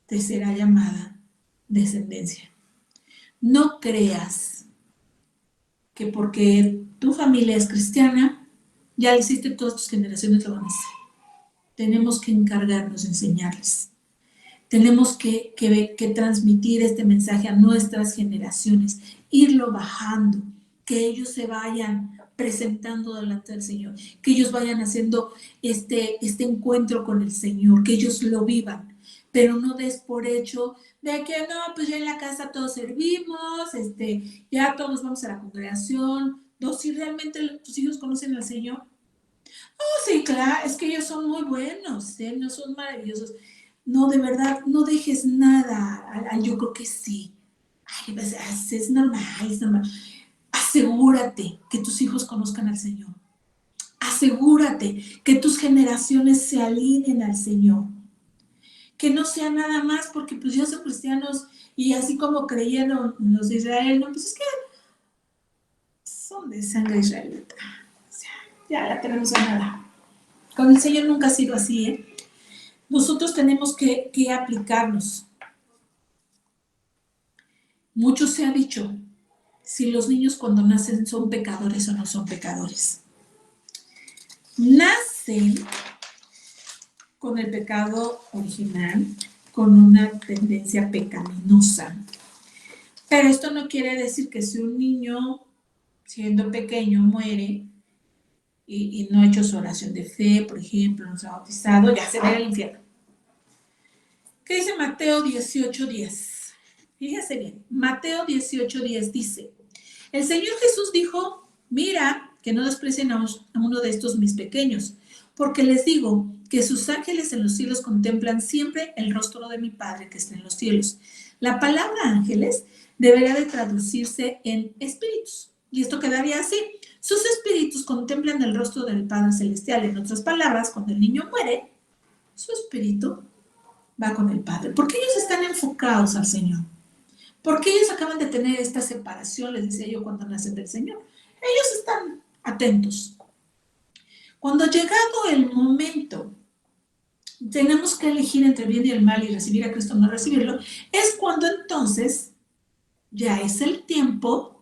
te será llamada descendencia. No creas que porque tu familia es cristiana, ya lo hiciste, todas tus generaciones lo van a hacer. Tenemos que encargarnos de enseñarles. Tenemos que transmitir este mensaje a nuestras generaciones, irlo bajando, que ellos se vayan presentando delante del Señor, que ellos vayan haciendo este encuentro con el Señor, que ellos lo vivan, pero no des por hecho de que no, pues ya en la casa todos servimos, ya todos vamos a la congregación. ¿No? Si realmente tus hijos conocen al Señor. Oh, sí, claro, es que ellos son muy buenos, no son maravillosos. No, de verdad, no dejes nada. Yo creo que sí. Ay, pues, es normal, es normal. Asegúrate que tus hijos conozcan al Señor. Asegúrate que tus generaciones se alineen al Señor. Que no sea nada más porque pues ya son cristianos y así como creyeron los de Israel, no, pues es que son de sangre israelita. O sea, ya la tenemos ganada. Con el Señor nunca ha sido así, ¿eh? Nosotros tenemos que aplicarnos. Mucho se ha dicho si los niños cuando nacen son pecadores o no son pecadores. Nacen con el pecado original, con una tendencia pecaminosa. Pero esto no quiere decir que si un niño, siendo pequeño, muere y no ha hecho su oración de fe, por ejemplo, no se ha bautizado, ya se va al infierno. ¿Qué dice Mateo 18:10? Fíjese bien, Mateo 18:10 dice, el Señor Jesús dijo, mira, que no desprecien a uno de estos mis pequeños, porque les digo que sus ángeles en los cielos contemplan siempre el rostro de mi Padre que está en los cielos. La palabra ángeles debería de traducirse en espíritus, y esto quedaría así. Sus espíritus contemplan el rostro del Padre Celestial. En otras palabras, cuando el niño muere, su espíritu va con el Padre, porque ellos están enfocados al Señor. Porque ellos acaban de tener esta separación, les decía yo, cuando nacen del Señor. Ellos están atentos. Cuando llegado el momento, tenemos que elegir entre el bien y el mal y recibir a Cristo o no recibirlo, es cuando entonces ya es el tiempo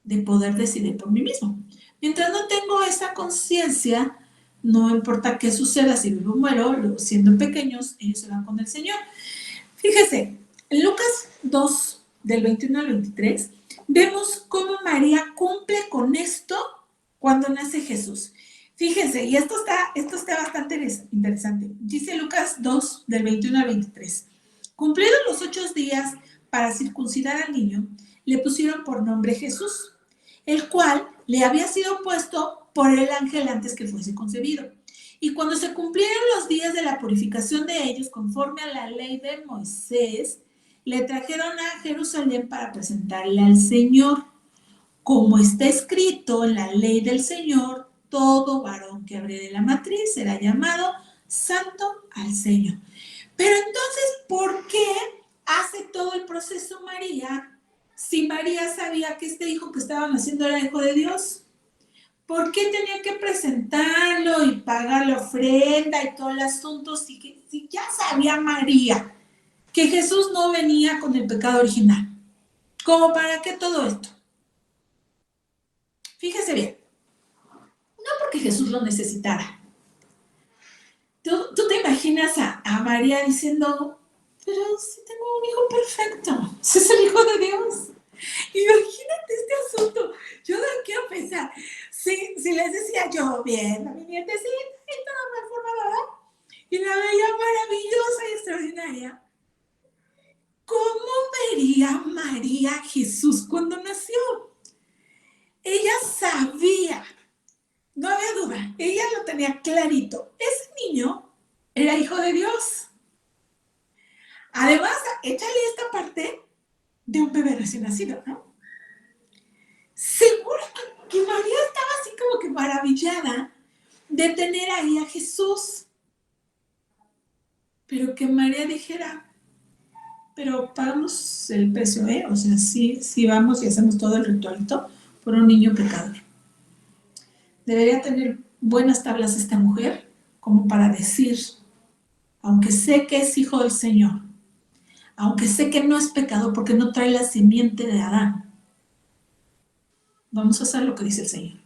de poder decidir por mí mismo. Mientras no tengo esa conciencia, no importa qué suceda, si vivo o muero, siendo pequeños, ellos se van con el Señor. Fíjese, en Lucas 2, del 21 al 23, vemos cómo María cumple con esto cuando nace Jesús. Fíjense, y esto está bastante interesante. Dice Lucas 2, del 21 al 23. Cumplidos los 8 días para circuncidar al niño, le pusieron por nombre Jesús, el cual le había sido puesto por el ángel antes que fuese concebido. Y cuando se cumplieron los días de la purificación de ellos, conforme a la ley de Moisés, le trajeron a Jerusalén para presentarle al Señor. Como está escrito en la ley del Señor, todo varón que abre de la matriz será llamado santo al Señor. Pero entonces, ¿por qué hace todo el proceso María si María sabía que este hijo que estaba naciendo era hijo de Dios? ¿Por qué tenía que presentarlo y pagar la ofrenda y todo el asunto si ya sabía María que Jesús no venía con el pecado original? ¿Cómo para qué todo esto? Fíjese bien, no porque Jesús lo necesitara. Tú te imaginas a María diciendo, pero si tengo un hijo perfecto, si es el hijo de Dios. Imagínate este asunto. Yo de aquí a pensar, si les decía yo, bien, a mi nietecita y toda una forma, ¿verdad? Y la veía maravillosa y extraordinaria. ¿Cómo vería María a Jesús cuando nació? Ella sabía, no había duda, ella lo tenía clarito. Ese niño era hijo de Dios. Además, échale esta parte de un bebé recién nacido, ¿no? Seguro que María estaba así como que maravillada de tener ahí a Jesús. Pero que María dijera, pero pagamos el precio, ¿eh? O sea, sí vamos y hacemos todo el ritualito por un niño pecador. Debería tener buenas tablas esta mujer como para decir, aunque sé que es hijo del Señor, aunque sé que no es pecador porque no trae la simiente de Adán, Vamos a hacer lo que dice el Señor.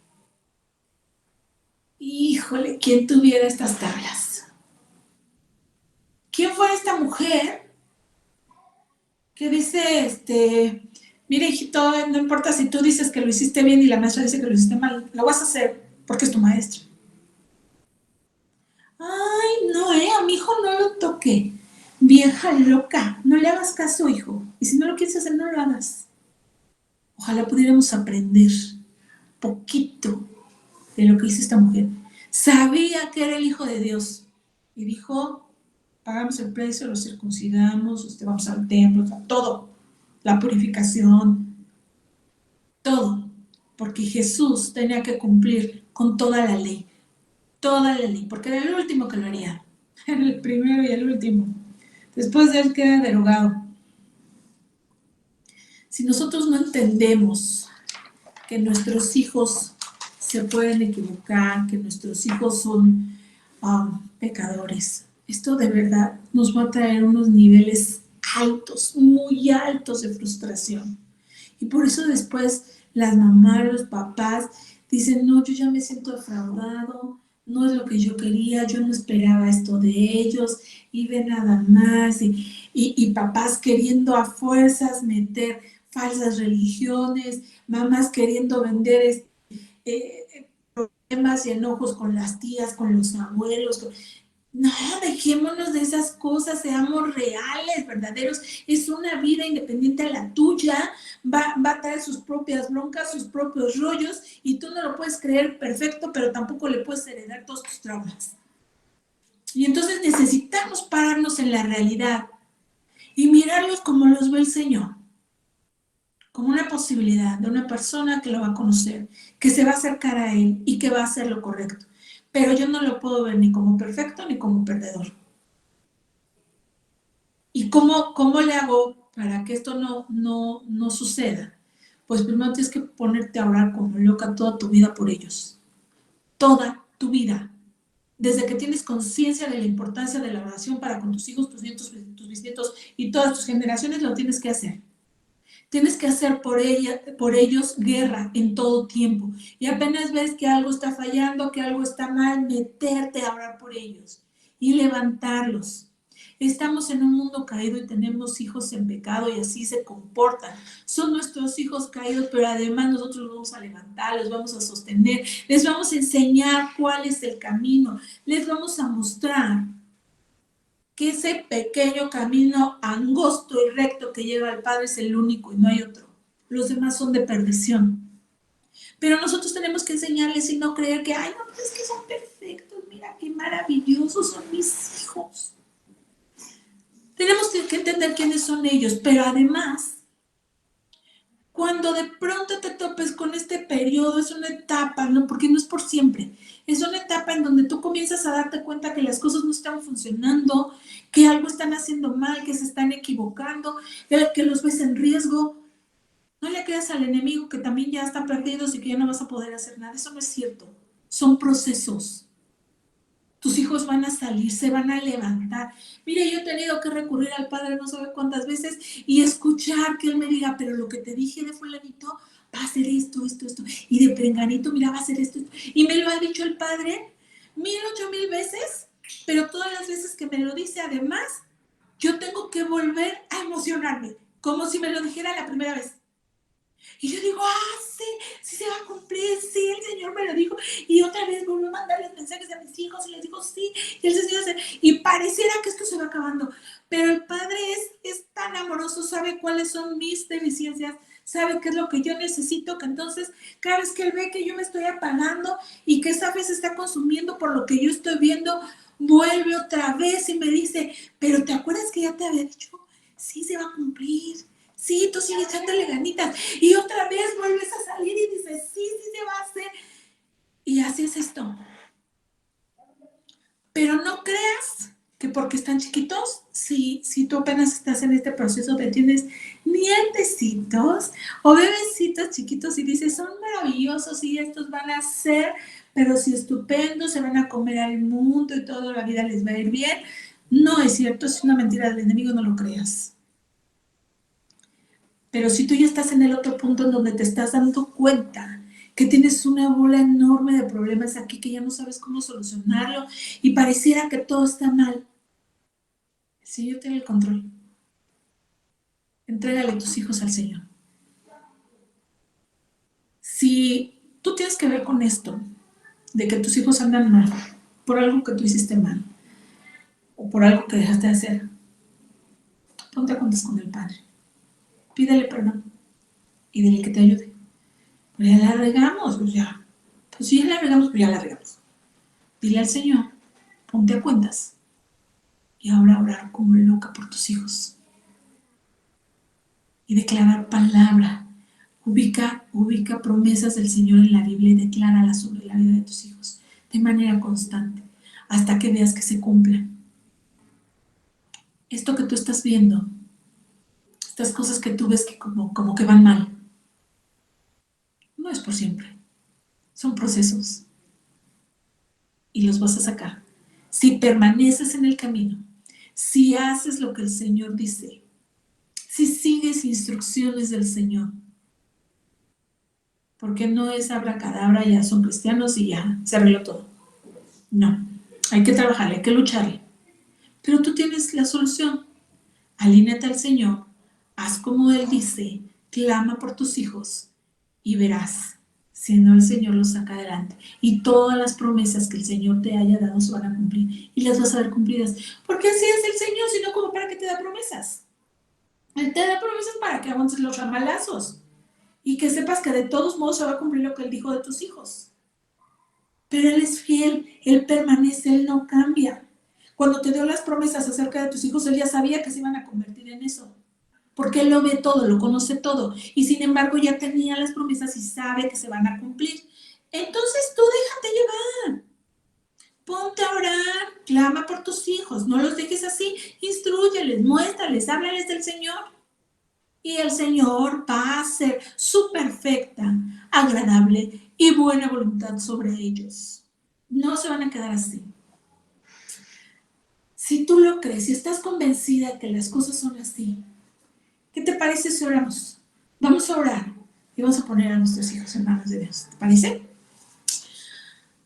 Híjole, ¿quién tuviera estas tablas? ¿Quién fue esta mujer que dice, mira hijito, no importa si tú dices que lo hiciste bien y la maestra dice que lo hiciste mal, lo vas a hacer porque es tu maestra? Ay, no, a mi hijo no lo toqué. Vieja loca, no le hagas caso, hijo. Y si no lo quieres hacer, no lo hagas. Ojalá pudiéramos aprender poquito de lo que hizo esta mujer. Sabía que era el Hijo de Dios y dijo, pagamos el precio, lo circuncidamos, vamos al templo, todo, la purificación, todo, porque Jesús tenía que cumplir con toda la ley, porque era el último que lo haría, era el primero y el último. Después de él queda derogado. Si nosotros no entendemos que nuestros hijos se pueden equivocar, que nuestros hijos son pecadores, esto de verdad nos va a traer unos niveles altos, muy altos de frustración. Y por eso después las mamás, los papás dicen, no, yo ya me siento defraudado, no es lo que yo quería, yo no esperaba esto de ellos, y ve nada más, y papás queriendo a fuerzas meter falsas religiones, mamás queriendo vender problemas y enojos con las tías, con los abuelos. No, dejémonos de esas cosas, seamos reales, verdaderos. Es una vida independiente a la tuya, va a traer sus propias broncas, sus propios rollos, y tú no lo puedes creer perfecto, pero tampoco le puedes heredar todos tus traumas. Y entonces necesitamos pararnos en la realidad y mirarlos como los ve el Señor, como una posibilidad de una persona que lo va a conocer, que se va a acercar a Él y que va a hacer lo correcto. Pero yo no lo puedo ver ni como perfecto ni como perdedor. ¿Y cómo le hago para que esto no suceda? Pues primero tienes que ponerte a orar como loca toda tu vida por ellos. Toda tu vida. Desde que tienes conciencia de la importancia de la oración para con tus hijos, tus nietos, tus bisnietos y todas tus generaciones, lo tienes que hacer. Tienes que hacer por ellos guerra en todo tiempo. Y apenas ves que algo está fallando, que algo está mal, meterte a orar por ellos y levantarlos. Estamos en un mundo caído y tenemos hijos en pecado y así se comportan. Son nuestros hijos caídos, pero además nosotros los vamos a levantar, los vamos a sostener, les vamos a enseñar cuál es el camino, les vamos a mostrar que ese pequeño camino angosto y recto que lleva al Padre es el único y no hay otro. Los demás son de perdición. Pero nosotros tenemos que enseñarles y no creer que, ay, no, pues es que son perfectos, mira qué maravillosos son mis hijos. Tenemos que entender quiénes son ellos, pero además, cuando de pronto te topes con este periodo, es una etapa, ¿no? Porque no es por siempre. Es una etapa en donde tú comienzas a darte cuenta que las cosas no están funcionando, que algo están haciendo mal, que se están equivocando, que los ves en riesgo. No le creas al enemigo que también ya están perdidos y que ya no vas a poder hacer nada. Eso no es cierto. Son procesos. Tus hijos van a salir, se van a levantar. Mire, yo he tenido que recurrir al Padre no sabe cuántas veces y escuchar que Él me diga, pero lo que te dije de fulanito va a ser esto, esto, esto. Y de prenganito, mira, va a ser esto, esto. Y me lo ha dicho el Padre 1008 veces, pero todas las veces que me lo dice, además, yo tengo que volver a emocionarme, como si me lo dijera la primera vez. Y yo digo, sí, sí se va a cumplir, sí, el Señor me lo dijo. Y otra vez vuelvo a mandarles mensajes a mis hijos y les digo, sí, y el Señor hace. Y pareciera que esto se va acabando. Pero el Padre es tan amoroso, sabe cuáles son mis deficiencias, sabe qué es lo que yo necesito, que entonces cada vez que Él ve que yo me estoy apagando y que esa fe se está consumiendo por lo que yo estoy viendo, vuelve otra vez y me dice, pero ¿te acuerdas que ya te había dicho? Sí, se va a cumplir. Sí, tú sigues echándole ganitas. Y otra vez vuelves a salir y dices, sí, sí se va a hacer. Y así es esto. Pero no creas que porque están chiquitos, si tú apenas estás en este proceso de tienes nietecitos o bebecitos chiquitos y dices, son maravillosos y estos van a ser, pero si estupendos, se van a comer al mundo y toda la vida les va a ir bien. No es cierto, es una mentira del enemigo, no lo creas. Pero si tú ya estás en el otro punto en donde te estás dando cuenta que tienes una bola enorme de problemas aquí, que ya no sabes cómo solucionarlo y pareciera que todo está mal, el Señor tiene el control. Entrégale tus hijos al Señor. Si tú tienes que ver con esto, de que tus hijos andan mal, por algo que tú hiciste mal, o por algo que dejaste de hacer, ponte a cuentas con el Padre. Pídele perdón y dile que te ayude. Pues ya la regamos, pues ya. Pues si ya la regamos, pues ya la regamos. Dile al Señor, ponte a cuentas. Y ahora orar como loca por tus hijos. Y declarar palabra. Ubica promesas del Señor en la Biblia y decláralas sobre la vida de tus hijos. De manera constante. Hasta que veas que se cumplan. Esto que tú estás viendo, estas cosas que tú ves que como que van mal, no es por siempre. Son procesos. Y los vas a sacar. Si permaneces en el camino, si haces lo que el Señor dice, si sigues instrucciones del Señor, porque no es abracadabra, ya son cristianos y ya se arregló todo. No, hay que trabajarle, hay que lucharle. Pero tú tienes la solución. Alíneate al Señor, haz como Él dice, clama por tus hijos y verás, si no el Señor los saca adelante. Y todas las promesas que el Señor te haya dado se van a cumplir y las vas a ver cumplidas. Porque así es el Señor, sino como para que te da promesas. Él te da promesas para que avances los ramalazos y que sepas que de todos modos se va a cumplir lo que Él dijo de tus hijos. Pero Él es fiel, Él permanece, Él no cambia. Cuando te dio las promesas acerca de tus hijos, Él ya sabía que se iban a convertir en eso. Porque Él lo ve todo, lo conoce todo. Y sin embargo ya tenía las promesas y sabe que se van a cumplir. Entonces tú déjate llevar. Ponte a orar, clama por tus hijos. No los dejes así. Instrúyeles, muéstrales, háblales del Señor. Y el Señor va a hacer su perfecta, agradable y buena voluntad sobre ellos. No se van a quedar así. Si tú lo crees, si estás convencida que las cosas son así, ¿qué te parece si oramos? Vamos a orar y vamos a poner a nuestros hijos en manos de Dios. ¿Te parece?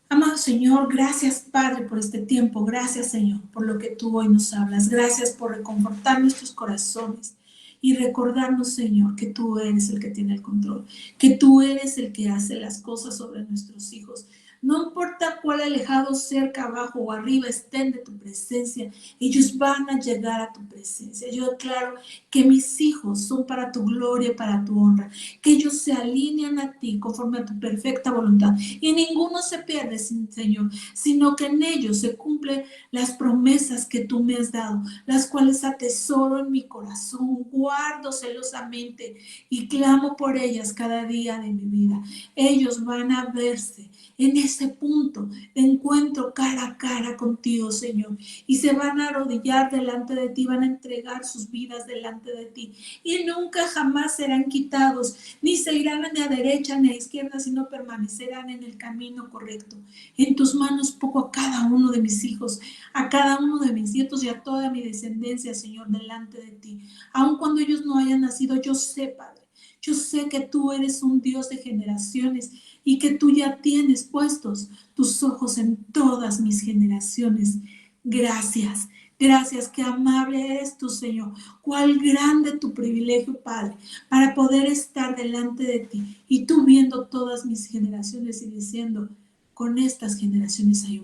Amado Señor, gracias Padre por este tiempo. Gracias Señor por lo que tú hoy nos hablas. Gracias por reconfortar nuestros corazones y recordarnos Señor que tú eres el que tiene el control, que tú eres el que hace las cosas sobre nuestros hijos. No importa cuál alejado, cerca, abajo o arriba estén de tu presencia, ellos van a llegar a tu presencia. Yo declaro que mis hijos son para tu gloria y para tu honra, que ellos se alinean a ti conforme a tu perfecta voluntad y ninguno se pierde, Señor, sino que en ellos se cumplen las promesas que tú me has dado, las cuales atesoro en mi corazón, guardo celosamente y clamo por ellas cada día de mi vida. Ellos van a verse en ese punto de encuentro cara a cara contigo, Señor, y se van a arrodillar delante de ti, van a entregar sus vidas delante de ti y nunca jamás serán quitados, ni se irán ni a derecha ni a izquierda, sino permanecerán en el camino correcto. En tus manos pongo a cada uno de mis hijos, a cada uno de mis nietos y a toda mi descendencia, Señor, delante de ti. Aun cuando ellos no hayan nacido, yo sé, Padre, yo sé que tú eres un Dios de generaciones y que tú ya tienes puestos tus ojos en todas mis generaciones. Gracias, gracias, qué amable eres tú, Señor. Cuál grande tu privilegio, Padre, para poder estar delante de ti y tú viendo todas mis generaciones y diciendo, con estas generaciones hay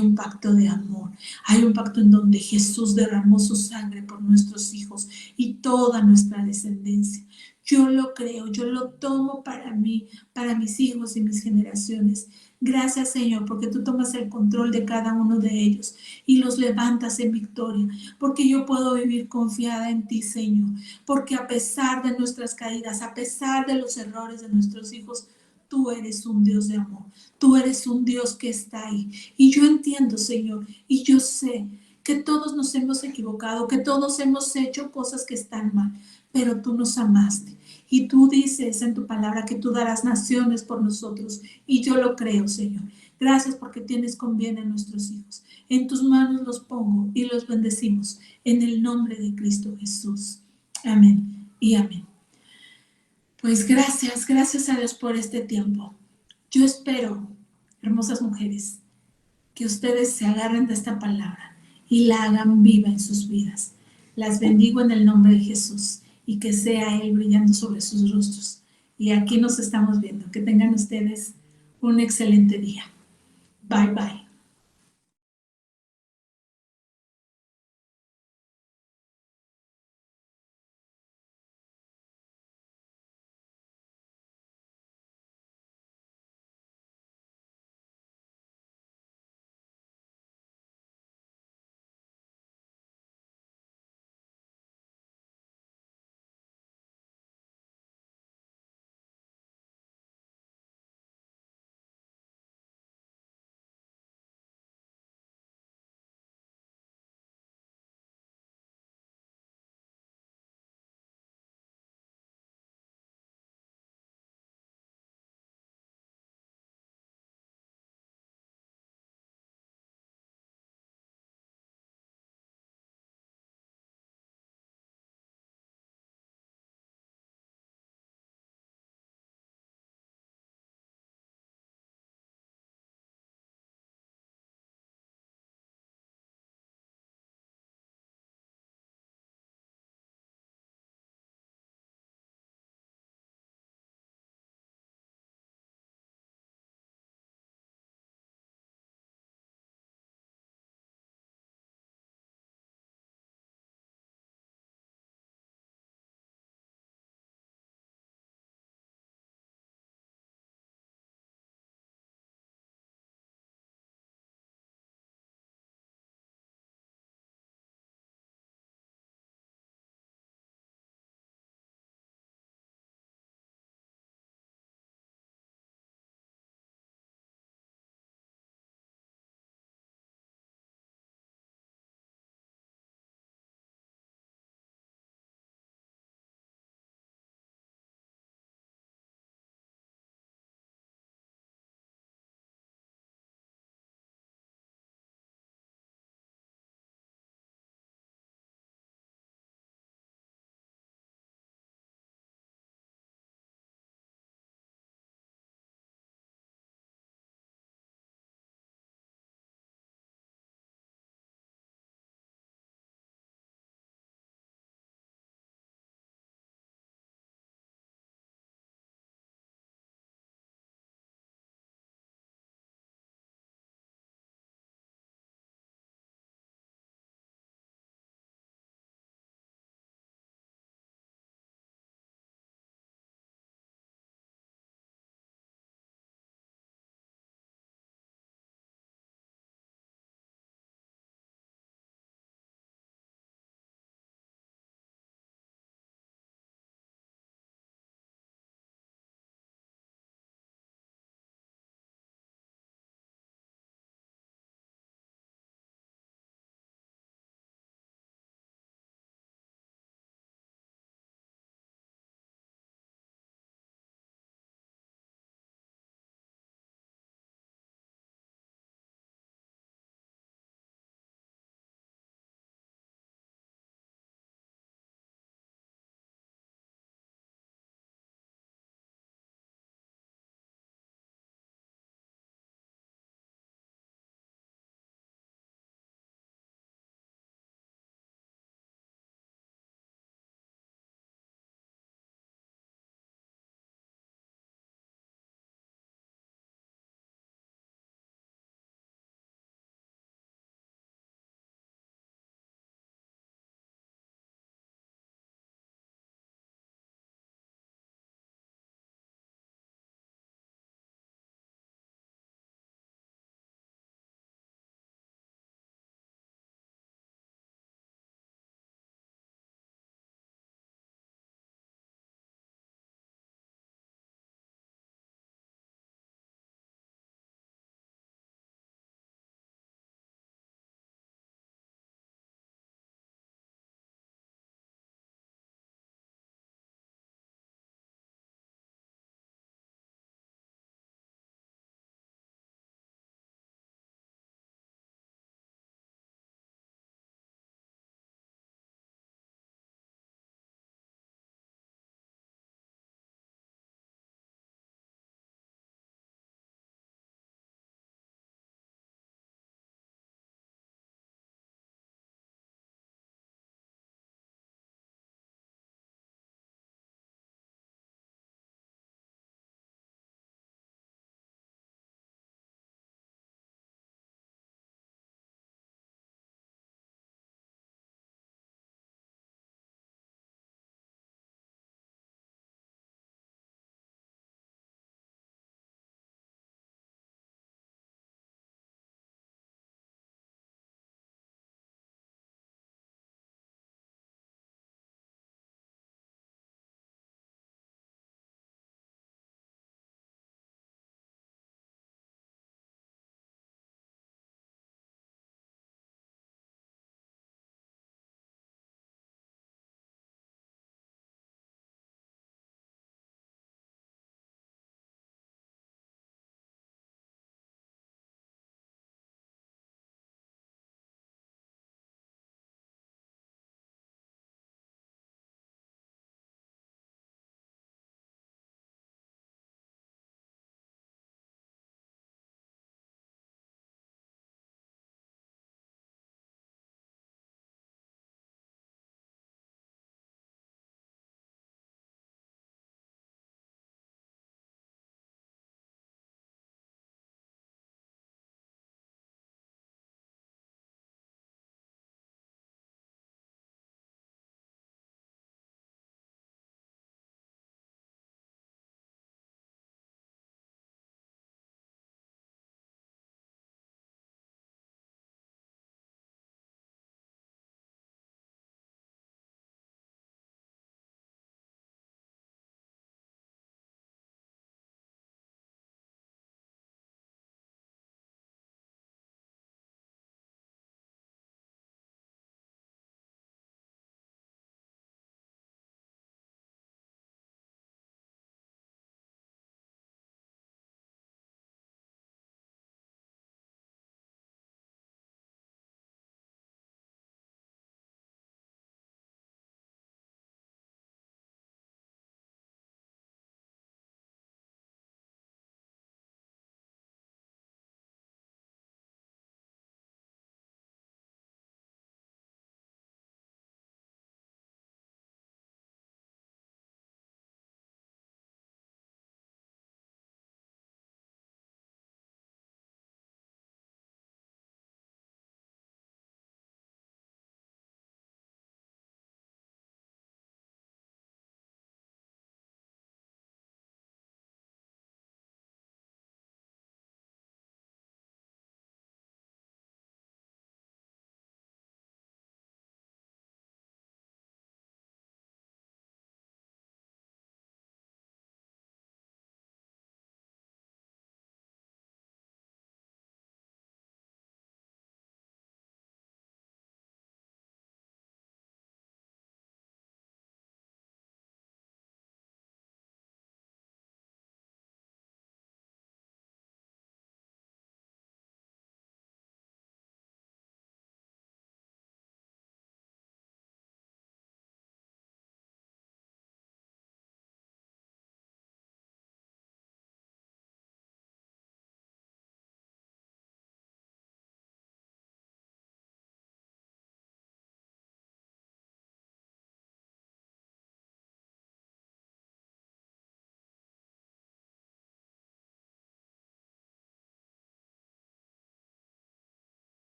un pacto de amor, hay un pacto en donde Jesús derramó su sangre por nuestros hijos y toda nuestra descendencia. Yo lo creo, yo lo tomo para mí, para mis hijos y mis generaciones. Gracias, Señor, porque tú tomas el control de cada uno de ellos y los levantas en victoria, porque yo puedo vivir confiada en ti, Señor, porque a pesar de nuestras caídas, a pesar de los errores de nuestros hijos, tú eres un Dios de amor, tú eres un Dios que está ahí. Y yo entiendo, Señor, y yo sé que todos nos hemos equivocado, que todos hemos hecho cosas que están mal, pero tú nos amaste. Y tú dices en tu palabra que tú darás naciones por nosotros. Y yo lo creo, Señor. Gracias porque tienes con bien a nuestros hijos. En tus manos los pongo y los bendecimos. En el nombre de Cristo Jesús. Amén y amén. Pues gracias a Dios por este tiempo. Yo espero, hermosas mujeres, que ustedes se agarren de esta palabra y la hagan viva en sus vidas. Las bendigo en el nombre de Jesús y que sea Él brillando sobre sus rostros. Y aquí nos estamos viendo. Que tengan ustedes un excelente día. Bye, bye.